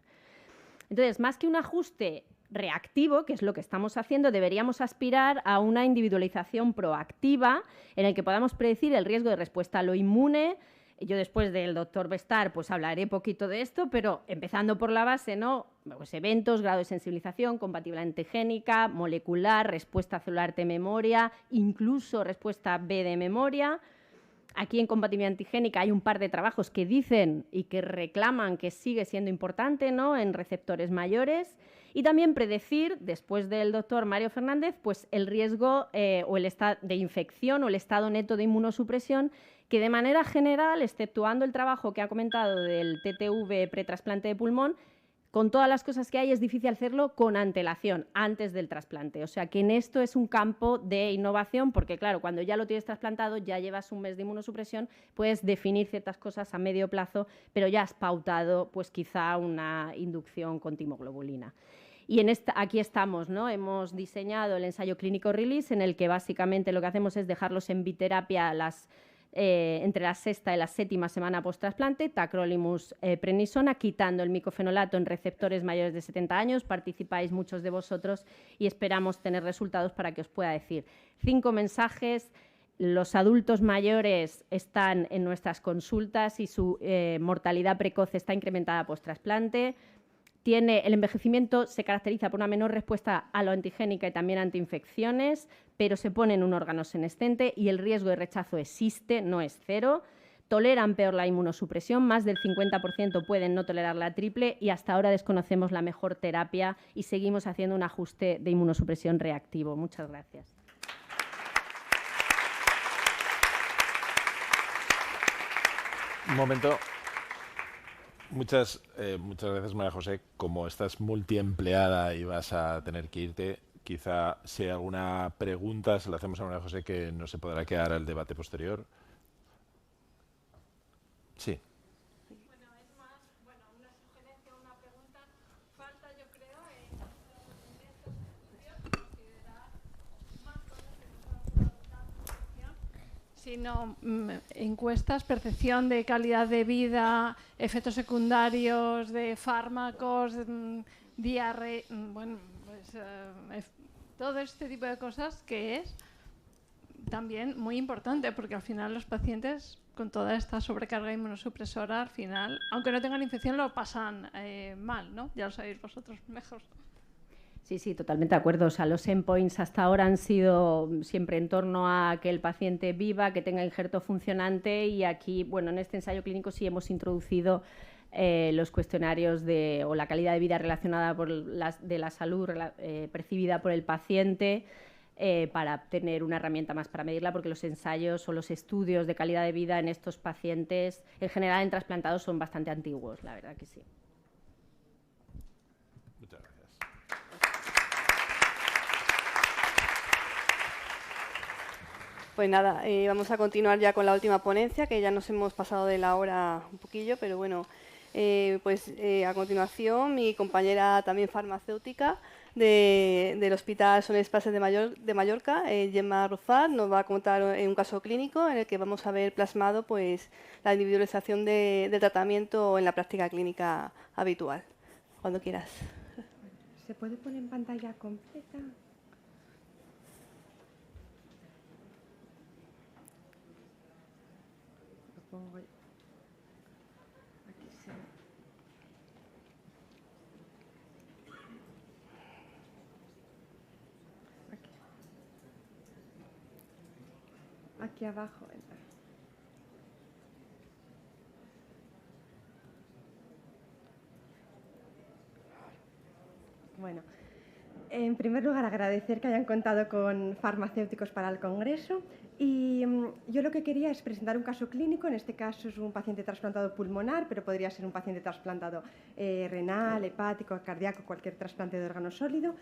Entonces, más que un ajuste reactivo, que es lo que estamos haciendo, deberíamos aspirar a una individualización proactiva en el que podamos predecir el riesgo de respuesta a lo inmune. Yo después del doctor Bestar pues hablaré poquito de esto, pero empezando por la base, ¿no? Pues eventos, grado de sensibilización, compatibilidad antigénica, molecular, respuesta celular T memoria, incluso respuesta B de memoria. Aquí en compatibilidad antigénica hay un par de trabajos que dicen y que reclaman que sigue siendo importante, ¿no?, en receptores mayores. Y también predecir, después del doctor Mario Fernández, pues el riesgo o el estado de infección o el estado neto de inmunosupresión, que de manera general, exceptuando el trabajo que ha comentado del TTV pretrasplante de pulmón, con todas las cosas que hay es difícil hacerlo con antelación, antes del trasplante. O sea que en esto es un campo de innovación porque, claro, cuando ya lo tienes trasplantado, ya llevas 1 mes de inmunosupresión, puedes definir ciertas cosas a medio plazo, pero ya has pautado pues quizá una inducción con timoglobulina. Y aquí estamos, ¿no? Hemos diseñado el ensayo clínico release en el que básicamente lo que hacemos es dejarlos en biterapia entre la 6ª y la 7ª semana post-trasplante, tacrolimus prednisona, quitando el micofenolato en receptores mayores de 70 años. Participáis muchos de vosotros y esperamos tener resultados para que os pueda decir. 5 mensajes. Los adultos mayores están en nuestras consultas y su mortalidad precoz está incrementada post-trasplante. El envejecimiento se caracteriza por una menor respuesta a lo antigénica y también antiinfecciones, pero se pone en un órgano senescente y el riesgo de rechazo existe, no es cero. Toleran peor la inmunosupresión, más del 50% pueden no tolerar la triple y hasta ahora desconocemos la mejor terapia y seguimos haciendo un ajuste de inmunosupresión reactivo. Muchas gracias. Un momento. Muchas gracias, María José. Como estás multiempleada y vas a tener que irte, quizá si hay alguna pregunta se la hacemos a María José que no se podrá quedar al debate posterior. Sí. Bueno, es más, una sugerencia, una pregunta. Falta, yo creo, en estos estudios considerar más cosas que no solo percepción, sino encuestas, percepción de calidad de vida, efectos secundarios de fármacos, diarrea, todo este tipo de cosas que es también muy importante, porque al final los pacientes con toda esta sobrecarga inmunosupresora, al final, aunque no tengan infección, lo pasan mal, ¿no? Ya lo sabéis vosotros mejor. Sí, sí, totalmente de acuerdo. O sea, los endpoints hasta ahora han sido siempre en torno a que el paciente viva, que tenga injerto funcionante, y aquí, bueno, en este ensayo clínico sí hemos introducido los cuestionarios o la calidad de vida relacionada de la salud percibida por el paciente, para tener una herramienta más para medirla, porque los ensayos o los estudios de calidad de vida en estos pacientes, en general en trasplantados, son bastante antiguos, la verdad que sí. Muchas gracias. Pues nada, vamos a continuar ya con la última ponencia, que ya nos hemos pasado de la hora un poquillo, pero bueno, a continuación mi compañera también farmacéutica del Hospital Son Espases de Mallorca, Gemma Rufat, nos va a contar un caso clínico en el que vamos a ver plasmado pues la individualización del tratamiento en la práctica clínica habitual. Cuando quieras. ¿Se puede poner en pantalla completa? Lo pongo aquí. Aquí abajo. Bueno, en primer lugar agradecer que hayan contado con farmacéuticos para el congreso, y yo lo que quería es presentar un caso clínico. En este caso es un paciente trasplantado pulmonar, pero podría ser un paciente trasplantado renal, hepático, cardíaco, cualquier trasplante de órgano sólido.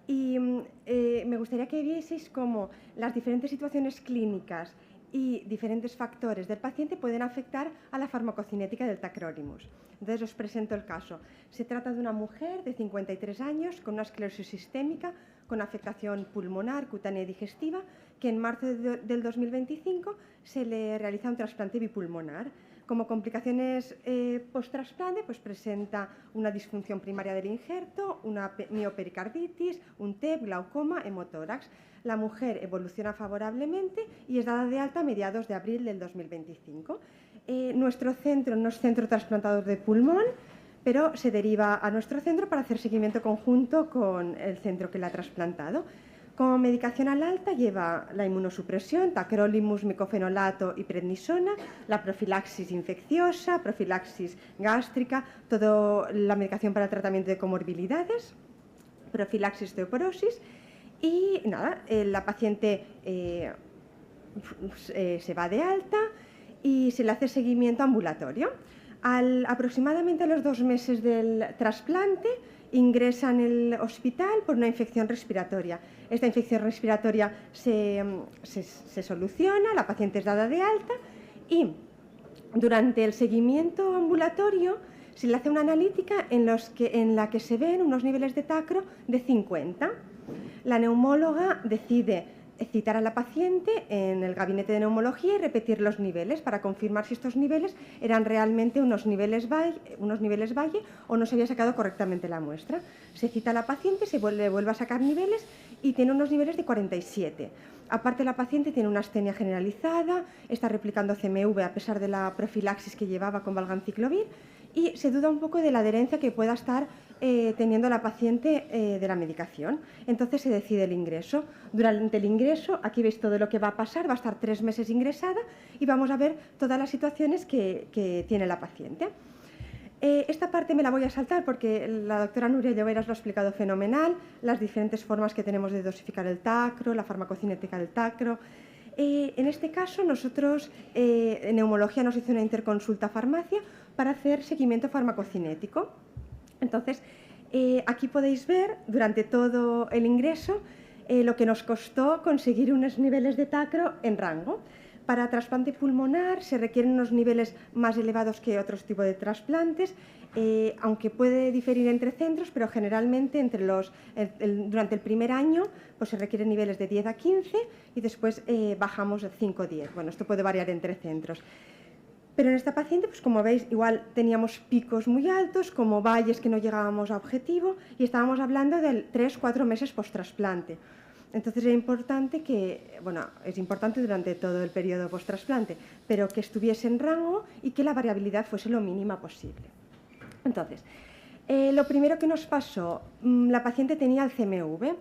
Y me gustaría que vieseis cómo las diferentes situaciones clínicas y diferentes factores del paciente pueden afectar a la farmacocinética del tacrolimus. Entonces os presento el caso. Se trata de una mujer de 53 años con una esclerosis sistémica, con afectación pulmonar, cutánea y digestiva, que en marzo del 2025 se le realiza un trasplante bipulmonar. Como complicaciones post-trasplante, pues presenta una disfunción primaria del injerto, una miopericarditis, un TEP, glaucoma, hemotórax. La mujer evoluciona favorablemente y es dada de alta a mediados de abril del 2025. Nuestro centro no es centro trasplantador de pulmón, pero se deriva a nuestro centro para hacer seguimiento conjunto con el centro que la ha trasplantado. Como medicación al alta lleva la inmunosupresión, tacrolimus, micofenolato y prednisona, la profilaxis infecciosa, profilaxis gástrica, toda la medicación para el tratamiento de comorbilidades, profilaxis de osteoporosis, y nada, la paciente se va de alta y se le hace seguimiento ambulatorio. Aproximadamente a los 2 meses del trasplante ingresa en el hospital por una infección respiratoria. Esta infección respiratoria se soluciona, la paciente es dada de alta, y durante el seguimiento ambulatorio se le hace una analítica en la que se ven unos niveles de tacro de 50. La neumóloga decide citar a la paciente en el gabinete de neumología y repetir los niveles para confirmar si estos niveles eran realmente unos niveles valle o no se había sacado correctamente la muestra. Se cita a la paciente, se vuelve a sacar niveles y tiene unos niveles de 47. Aparte, la paciente tiene una astenia generalizada, está replicando CMV a pesar de la profilaxis que llevaba con valganciclovir, y se duda un poco de la adherencia que pueda estar teniendo la paciente de la medicación. Entonces se decide el ingreso. Durante el ingreso, aquí veis todo lo que va a pasar, va a estar 3 meses ingresada y vamos a ver todas las situaciones que tiene la paciente. Esta parte me la voy a saltar porque la doctora Nuria Lloveras lo ha explicado fenomenal, las diferentes formas que tenemos de dosificar el tacro, la farmacocinética del tacro. En este caso, nosotros en neumología nos hizo una interconsulta farmacia para hacer seguimiento farmacocinético. Entonces, aquí podéis ver durante todo el ingreso lo que nos costó conseguir unos niveles de tacro en rango. Para trasplante pulmonar se requieren unos niveles más elevados que otros tipos de trasplantes, aunque puede diferir entre centros, pero generalmente durante el primer año pues se requieren niveles de 10 a 15 y después bajamos de 5 a 10. Bueno, esto puede variar entre centros. Pero en esta paciente, pues como veis, igual teníamos picos muy altos, como valles que no llegábamos a objetivo, y estábamos hablando de 3-4 meses post-trasplante. Entonces era importante que, bueno, es importante durante todo el periodo post-trasplante, pero que estuviese en rango y que la variabilidad fuese lo mínima posible. Entonces, lo primero que nos pasó, la paciente tenía el CMV.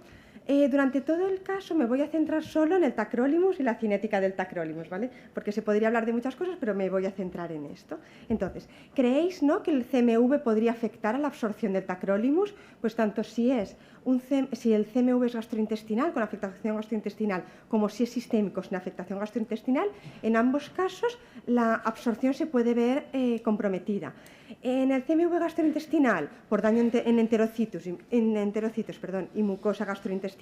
Durante todo el caso me voy a centrar solo en el tacrolimus y la cinética del tacrolimus, ¿vale? Porque se podría hablar de muchas cosas, pero me voy a centrar en esto. Entonces, ¿creéis, no, que el CMV podría afectar a la absorción del tacrolimus? Pues tanto si el CMV es gastrointestinal, con afectación gastrointestinal, como si es sistémico sin afectación gastrointestinal, en ambos casos la absorción se puede ver comprometida. En el CMV gastrointestinal, por daño en enterocitos y mucosa gastrointestinal,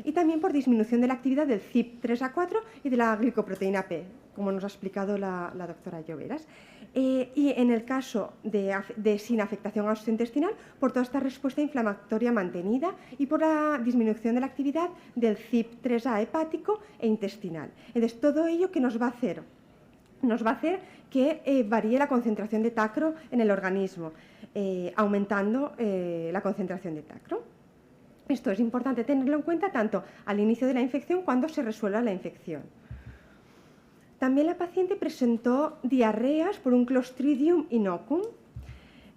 y también por disminución de la actividad del CYP3A4 y de la glicoproteína P, como nos ha explicado la doctora Lloveras. Y en el caso de sin afectación gastrointestinal, por toda esta respuesta inflamatoria mantenida y por la disminución de la actividad del CYP3A hepático e intestinal. Entonces, todo ello, ¿qué nos va a hacer? Nos va a hacer que varíe la concentración de tacro en el organismo, aumentando la concentración de tacro. Esto es importante tenerlo en cuenta tanto al inicio de la infección cuando se resuelva la infección. También la paciente presentó diarreas por un Clostridium inoculum.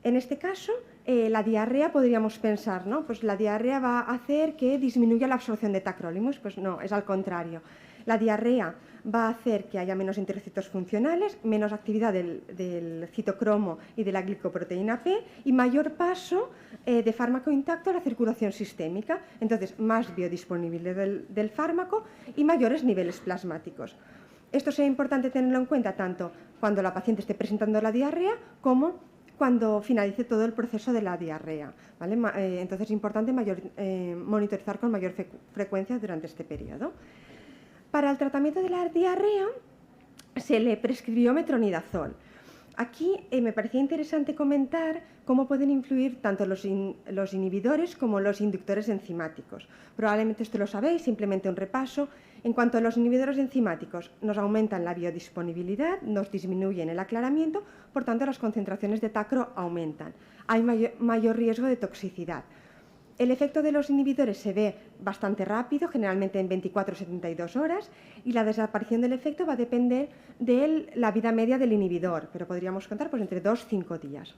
En este caso, la diarrea podríamos pensar, ¿no? Pues la diarrea va a hacer que disminuya la absorción de tacrolimus. Pues no, es al contrario. La diarrea va a hacer que haya menos enterocitos funcionales, menos actividad del citocromo y de la glicoproteína P y mayor paso de fármaco intacto a la circulación sistémica. Entonces, más biodisponibilidad del fármaco y mayores niveles plasmáticos. Esto será importante tenerlo en cuenta tanto cuando la paciente esté presentando la diarrea como cuando finalice todo el proceso de la diarrea, ¿vale? Entonces es importante monitorizar con mayor frecuencia durante este periodo. Para el tratamiento de la diarrea se le prescribió metronidazol. Aquí me parecía interesante comentar cómo pueden influir tanto los inhibidores como los inductores enzimáticos. Probablemente esto lo sabéis, simplemente un repaso. En cuanto a los inhibidores enzimáticos, nos aumentan la biodisponibilidad, nos disminuyen el aclaramiento, por tanto las concentraciones de tacro aumentan. Hay mayor riesgo de toxicidad. El efecto de los inhibidores se ve bastante rápido, generalmente en 24 o 72 horas, y la desaparición del efecto va a depender de la vida media del inhibidor, pero podríamos contar pues, entre 2 y 5 días.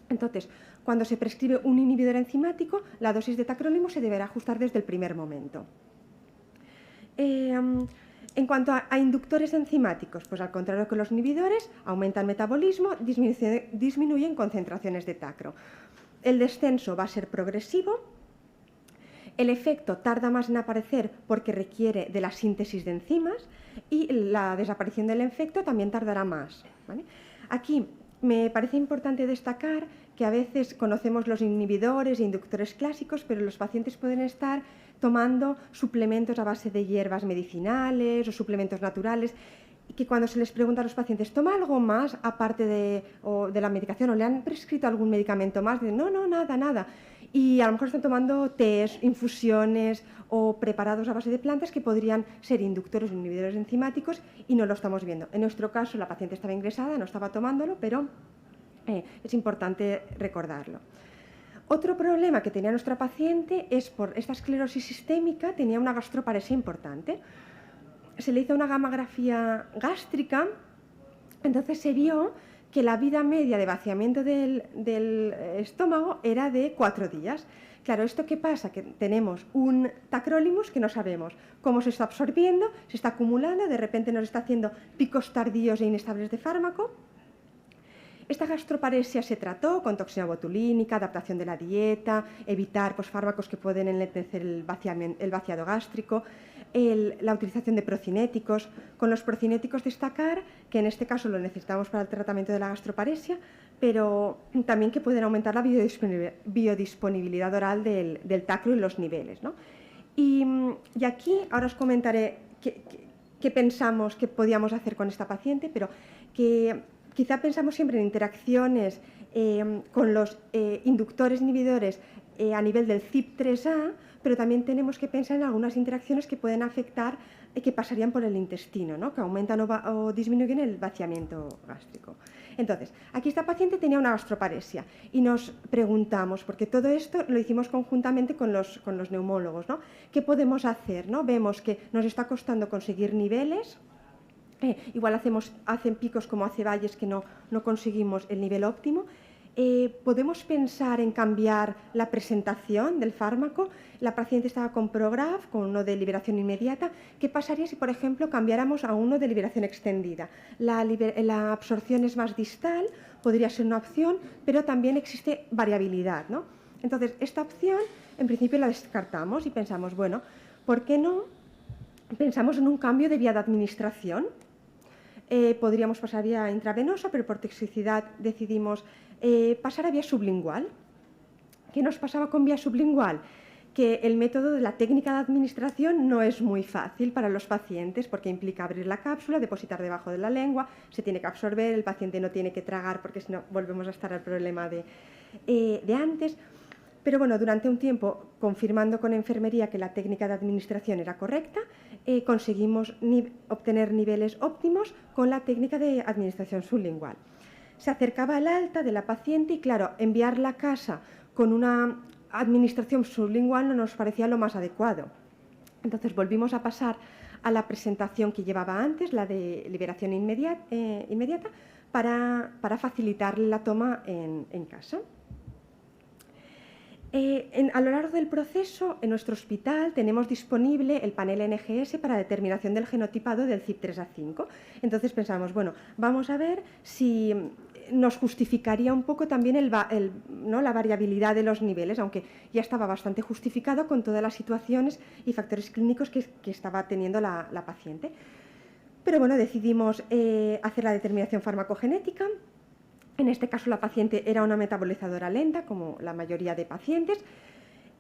Entonces, cuando se prescribe un inhibidor enzimático, la dosis de tacrolimus se deberá ajustar desde el primer momento. En cuanto a inductores enzimáticos, pues al contrario que los inhibidores, aumentan el metabolismo, disminuyen concentraciones de tacro. El descenso va a ser progresivo, el efecto tarda más en aparecer porque requiere de la síntesis de enzimas y la desaparición del efecto también tardará más, ¿vale? Aquí me parece importante destacar que a veces conocemos los inhibidores e inductores clásicos, pero los pacientes pueden estar tomando suplementos a base de hierbas medicinales o suplementos naturales, y que cuando se les pregunta a los pacientes, ¿toma algo más aparte de la medicación o le han prescrito algún medicamento más? Dicen, no, nada. Y a lo mejor están tomando tés, infusiones o preparados a base de plantas que podrían ser inductores o inhibidores enzimáticos y no lo estamos viendo. En nuestro caso, la paciente estaba ingresada, no estaba tomándolo, pero es importante recordarlo. Otro problema que tenía nuestra paciente es por esta esclerosis sistémica, tenía una gastroparesia importante. Se le hizo una gamografía gástrica, entonces se vio que la vida media de vaciamiento del estómago era de 4 días. Claro, ¿esto qué pasa? Que tenemos un tacrolimus que no sabemos cómo se está absorbiendo, se está acumulando, de repente nos está haciendo picos tardíos e inestables de fármaco. Esta gastroparesia se trató con toxina botulínica, adaptación de la dieta, evitar fármacos que pueden enlentecer el vaciado gástrico, la utilización de procinéticos. Con los procinéticos destacar que en este caso lo necesitamos para el tratamiento de la gastroparesia, pero también que pueden aumentar la biodisponibilidad oral del tacro y los niveles, ¿no? Y aquí ahora os comentaré qué pensamos que podíamos hacer con esta paciente, pero que quizá pensamos siempre en interacciones con los inductores inhibidores a nivel del CYP3A, pero también tenemos que pensar en algunas interacciones que pueden afectar, que pasarían por el intestino, ¿no? Que aumentan o disminuyen el vaciamiento gástrico. Entonces, aquí esta paciente tenía una gastroparesia y nos preguntamos, porque todo esto lo hicimos conjuntamente con los neumólogos, ¿no? ¿Qué podemos hacer, ¿no? Vemos que nos está costando conseguir niveles. Igual hacen picos como hace Valles que no conseguimos el nivel óptimo. Podemos pensar en cambiar la presentación del fármaco. La paciente estaba con Prograf, con uno de liberación inmediata. ¿Qué pasaría si, por ejemplo, cambiáramos a uno de liberación extendida? La absorción es más distal, podría ser una opción, pero también existe variabilidad, ¿no? Entonces, esta opción, en principio, la descartamos y pensamos, bueno, ¿por qué no pensamos en un cambio de vía de administración? Podríamos pasar a vía intravenosa, pero por toxicidad decidimos pasar a vía sublingual. ¿Qué nos pasaba con vía sublingual? Que el método de la técnica de administración no es muy fácil para los pacientes porque implica abrir la cápsula, depositar debajo de la lengua, se tiene que absorber, el paciente no tiene que tragar porque si no volvemos a estar al problema de antes. Pero bueno, durante un tiempo, confirmando con enfermería que la técnica de administración era correcta, conseguimos obtener niveles óptimos con la técnica de administración sublingual. Se acercaba al alta de la paciente y, claro, enviarla a casa con una administración sublingual no nos parecía lo más adecuado. Entonces volvimos a pasar a la presentación que llevaba antes, la de liberación inmediata, para facilitarle la toma en casa. A lo largo del proceso, en nuestro hospital tenemos disponible el panel NGS para determinación del genotipado del CYP3A5. Entonces pensamos, bueno, vamos a ver si nos justificaría un poco también la variabilidad de los niveles, aunque ya estaba bastante justificado con todas las situaciones y factores clínicos que estaba teniendo la paciente. Pero bueno, decidimos hacer la determinación farmacogenética. En este caso la paciente era una metabolizadora lenta, como la mayoría de pacientes.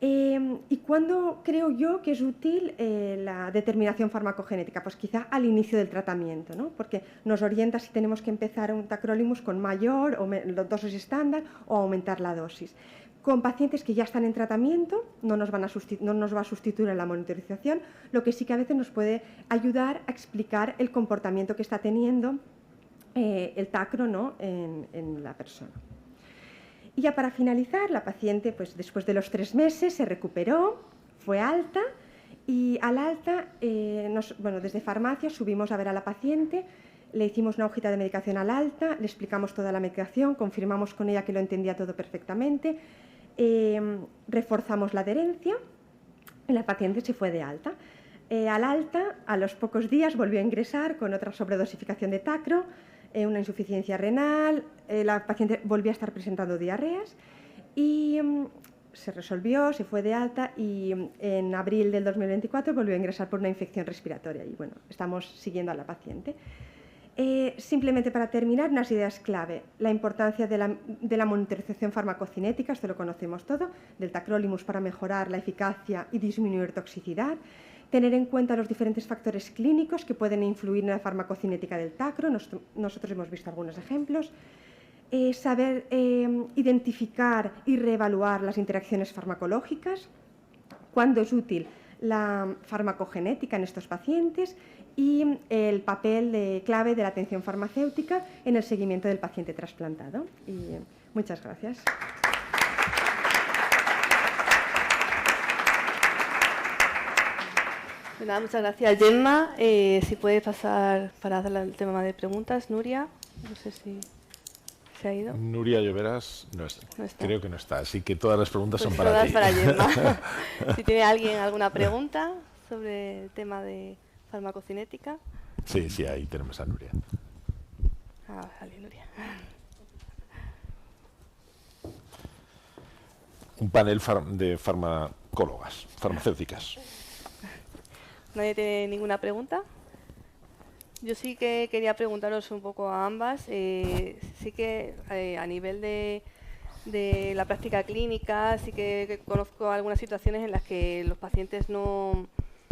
¿Y cuándo creo yo que es útil la determinación farmacogenética? Pues quizá al inicio del tratamiento, ¿no? Porque nos orienta si tenemos que empezar un tacrolimus con mayor o dosis estándar o aumentar la dosis. Con pacientes que ya están en tratamiento no nos va a sustituir en la monitorización, lo que sí que a veces nos puede ayudar a explicar el comportamiento que está teniendo el tacro, ¿no? en la persona. Y ya para finalizar, la paciente, pues, después de los 3 meses, se recuperó, fue alta y al alta, desde farmacia subimos a ver a la paciente, le hicimos una hojita de medicación al alta, le explicamos toda la medicación, confirmamos con ella que lo entendía todo perfectamente, reforzamos la adherencia y la paciente se fue de alta. Al alta, a los pocos días, volvió a ingresar con otra sobredosificación de tacro, una insuficiencia renal, la paciente volvió a estar presentando diarreas y se resolvió, se fue de alta y en abril del 2024 volvió a ingresar por una infección respiratoria y bueno, estamos siguiendo a la paciente. Simplemente para terminar, unas ideas clave. La importancia de la monitorización farmacocinética, esto lo conocemos todo, del tacrolimus para mejorar la eficacia y disminuir toxicidad. Tener en cuenta los diferentes factores clínicos que pueden influir en la farmacocinética del tacro. Nosotros hemos visto algunos ejemplos. Saber identificar y reevaluar las interacciones farmacológicas. Cuándo es útil la farmacogenética en estos pacientes y el papel clave de la atención farmacéutica en el seguimiento del paciente trasplantado. Y muchas gracias. Nada, muchas gracias, Gemma. Si puede pasar para hacer el tema de preguntas, Nuria. No sé si se ha ido. Nuria Lloveras no está. Creo que no está, así que todas las preguntas pues son para todas ti. Para Gemma. Si tiene alguien alguna pregunta sobre el tema de farmacocinética. Sí, ahí tenemos a Nuria. Vale, Nuria. Un panel de farmacólogas, farmacéuticas. ¿Nadie tiene ninguna pregunta? Yo sí que quería preguntaros un poco a ambas. Sí que a nivel de la práctica clínica, sí que conozco algunas situaciones en las que los pacientes no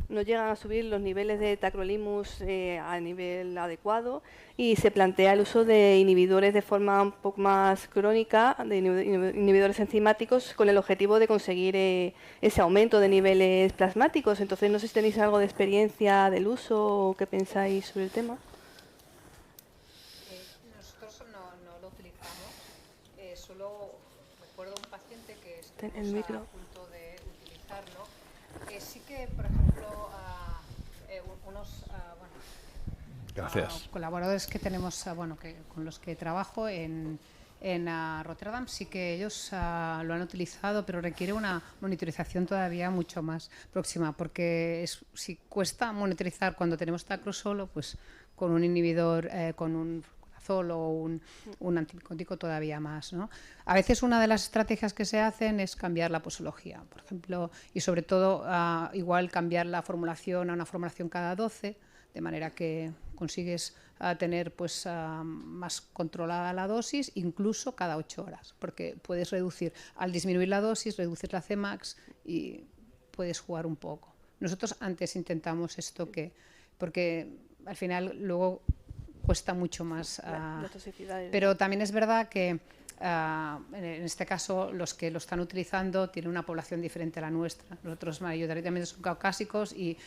no llegan a subir los niveles de tacrolimus a nivel adecuado, y se plantea el uso de inhibidores de forma un poco más crónica, de inhibidores enzimáticos, con el objetivo de conseguir ese aumento de niveles plasmáticos. Entonces, no sé si tenéis algo de experiencia del uso o qué pensáis sobre el tema. Nosotros no lo utilizamos, solo recuerdo un paciente que el micro. a punto de utilizarlo. Sí que, por ejemplo, unos Gracias. Colaboradores que tenemos, con los que trabajo en Rotterdam, sí que ellos lo han utilizado, pero requiere una monitorización todavía mucho más próxima, porque si cuesta monitorizar cuando tenemos tacro solo, pues con un inhibidor, con un o un antimicótico todavía más, ¿no? A veces una de las estrategias que se hacen es cambiar la posología, por ejemplo, y sobre todo igual cambiar la formulación a una formulación cada 12, de manera que consigues tener pues más controlada la dosis, incluso cada 8 horas, porque puedes reducir, al disminuir la dosis, reducir la Cmax y puedes jugar un poco. Nosotros antes intentamos esto porque al final luego cuesta mucho más. Pero también es verdad que en este caso los que lo están utilizando tienen una población diferente a la nuestra. Nosotros mayoritariamente son caucásicos y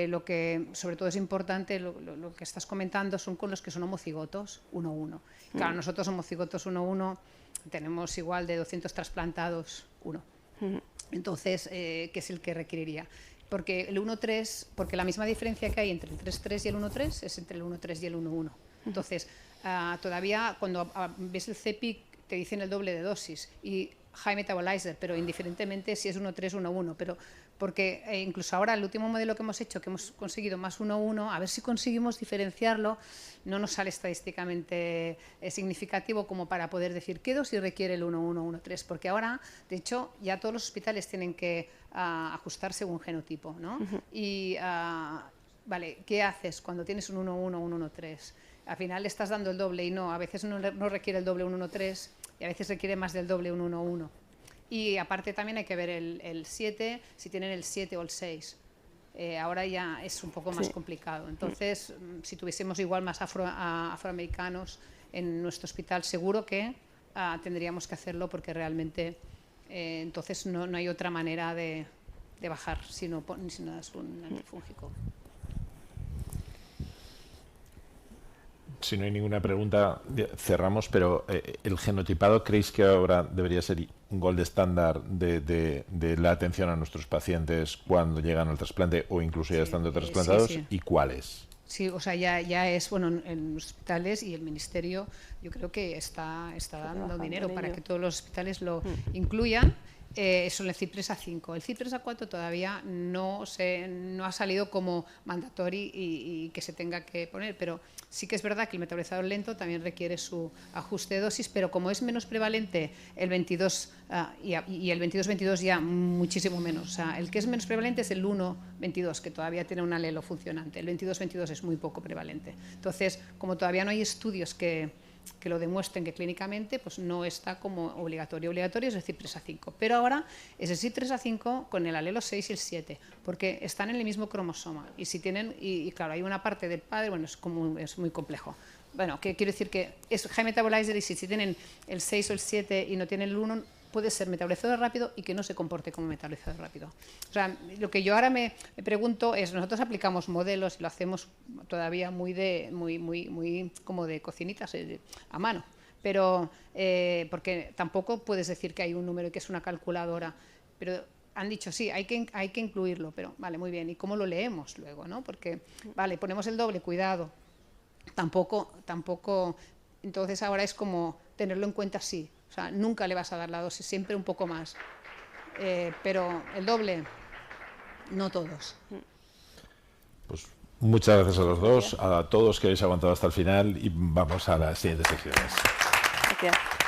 lo que sobre todo es importante, lo que estás comentando, son con los que son homocigotos 1-1. Claro, nosotros homocigotos 1-1 tenemos igual de 200 trasplantados 1. Entonces, ¿qué es el que requeriría? Porque el 1-3, porque la misma diferencia que hay entre el 3-3 y el 1-3 es entre el 1-3 y el 1-1. Entonces, todavía cuando ves el CEPIC te dicen el doble de dosis y high metabolizer, pero indiferentemente si es 1-3 o 1-1, pero porque incluso ahora el último modelo que hemos hecho, que hemos conseguido más 1-1, a ver si conseguimos diferenciarlo, no nos sale estadísticamente significativo como para poder decir qué dosis requiere el 1-1, 1-3, porque ahora, de hecho, ya todos los hospitales tienen que ajustar según genotipo, ¿no? Y, vale, ¿qué haces cuando tienes un 1-1, un 1-3? Al final le estás dando el doble y no, a veces no requiere el doble un 1-3 y a veces requiere más del doble un 1-1. Y aparte también hay que ver el 7, si tienen el 7 o el 6. Ahora ya es un poco más complicado. Entonces, si tuviésemos igual más afroamericanos en nuestro hospital, seguro que tendríamos que hacerlo porque realmente entonces no hay otra manera de bajar si no es un antifúngico. Si no hay ninguna pregunta, cerramos, pero ¿el genotipado creéis que ahora debería ser un gold estándar de la atención a nuestros pacientes cuando llegan al trasplante o incluso ya estando trasplantados? Sí. ¿Y cuáles? Sí, o sea, ya es, bueno, en los hospitales y el Ministerio yo creo que está dando dinero para que todos los hospitales lo incluyan. Son el CIPRES-A5. El CIPRES-A4 todavía no ha salido como mandatorio y que se tenga que poner, pero sí que es verdad que el metabolizador lento también requiere su ajuste de dosis, pero como es menos prevalente el 22 y el 22-22 ya muchísimo menos. O sea, el que es menos prevalente es el 1-22, que todavía tiene un alelo funcionante. El 22-22 es muy poco prevalente. Entonces, como todavía no hay estudios que lo demuestren que clínicamente pues no está como obligatorio. Obligatorio es el CIPRES-A5, pero ahora es el CIPRES-A5 con el alelo 6 y el 7, porque están en el mismo cromosoma y si tienen, y claro, hay una parte del padre, bueno, es muy complejo. Bueno, que quiero decir que es high metabolizer y si tienen el 6 o el 7 y no tienen el 1, puede ser metabolizador rápido y que no se comporte como metabolizador rápido. O sea, lo que yo ahora me pregunto es, nosotros aplicamos modelos y lo hacemos todavía muy como de cocinitas a mano, pero porque tampoco puedes decir que hay un número y que es una calculadora, pero han dicho sí, hay que incluirlo, pero vale, muy bien, ¿y cómo lo leemos luego, no? Porque vale, ponemos el doble, cuidado, tampoco, entonces ahora es como tenerlo en cuenta sí. O sea, nunca le vas a dar la dosis, siempre un poco más. Pero el doble, no todos. Pues muchas gracias a los dos, a todos que habéis aguantado hasta el final y vamos a las siguientes secciones. Gracias.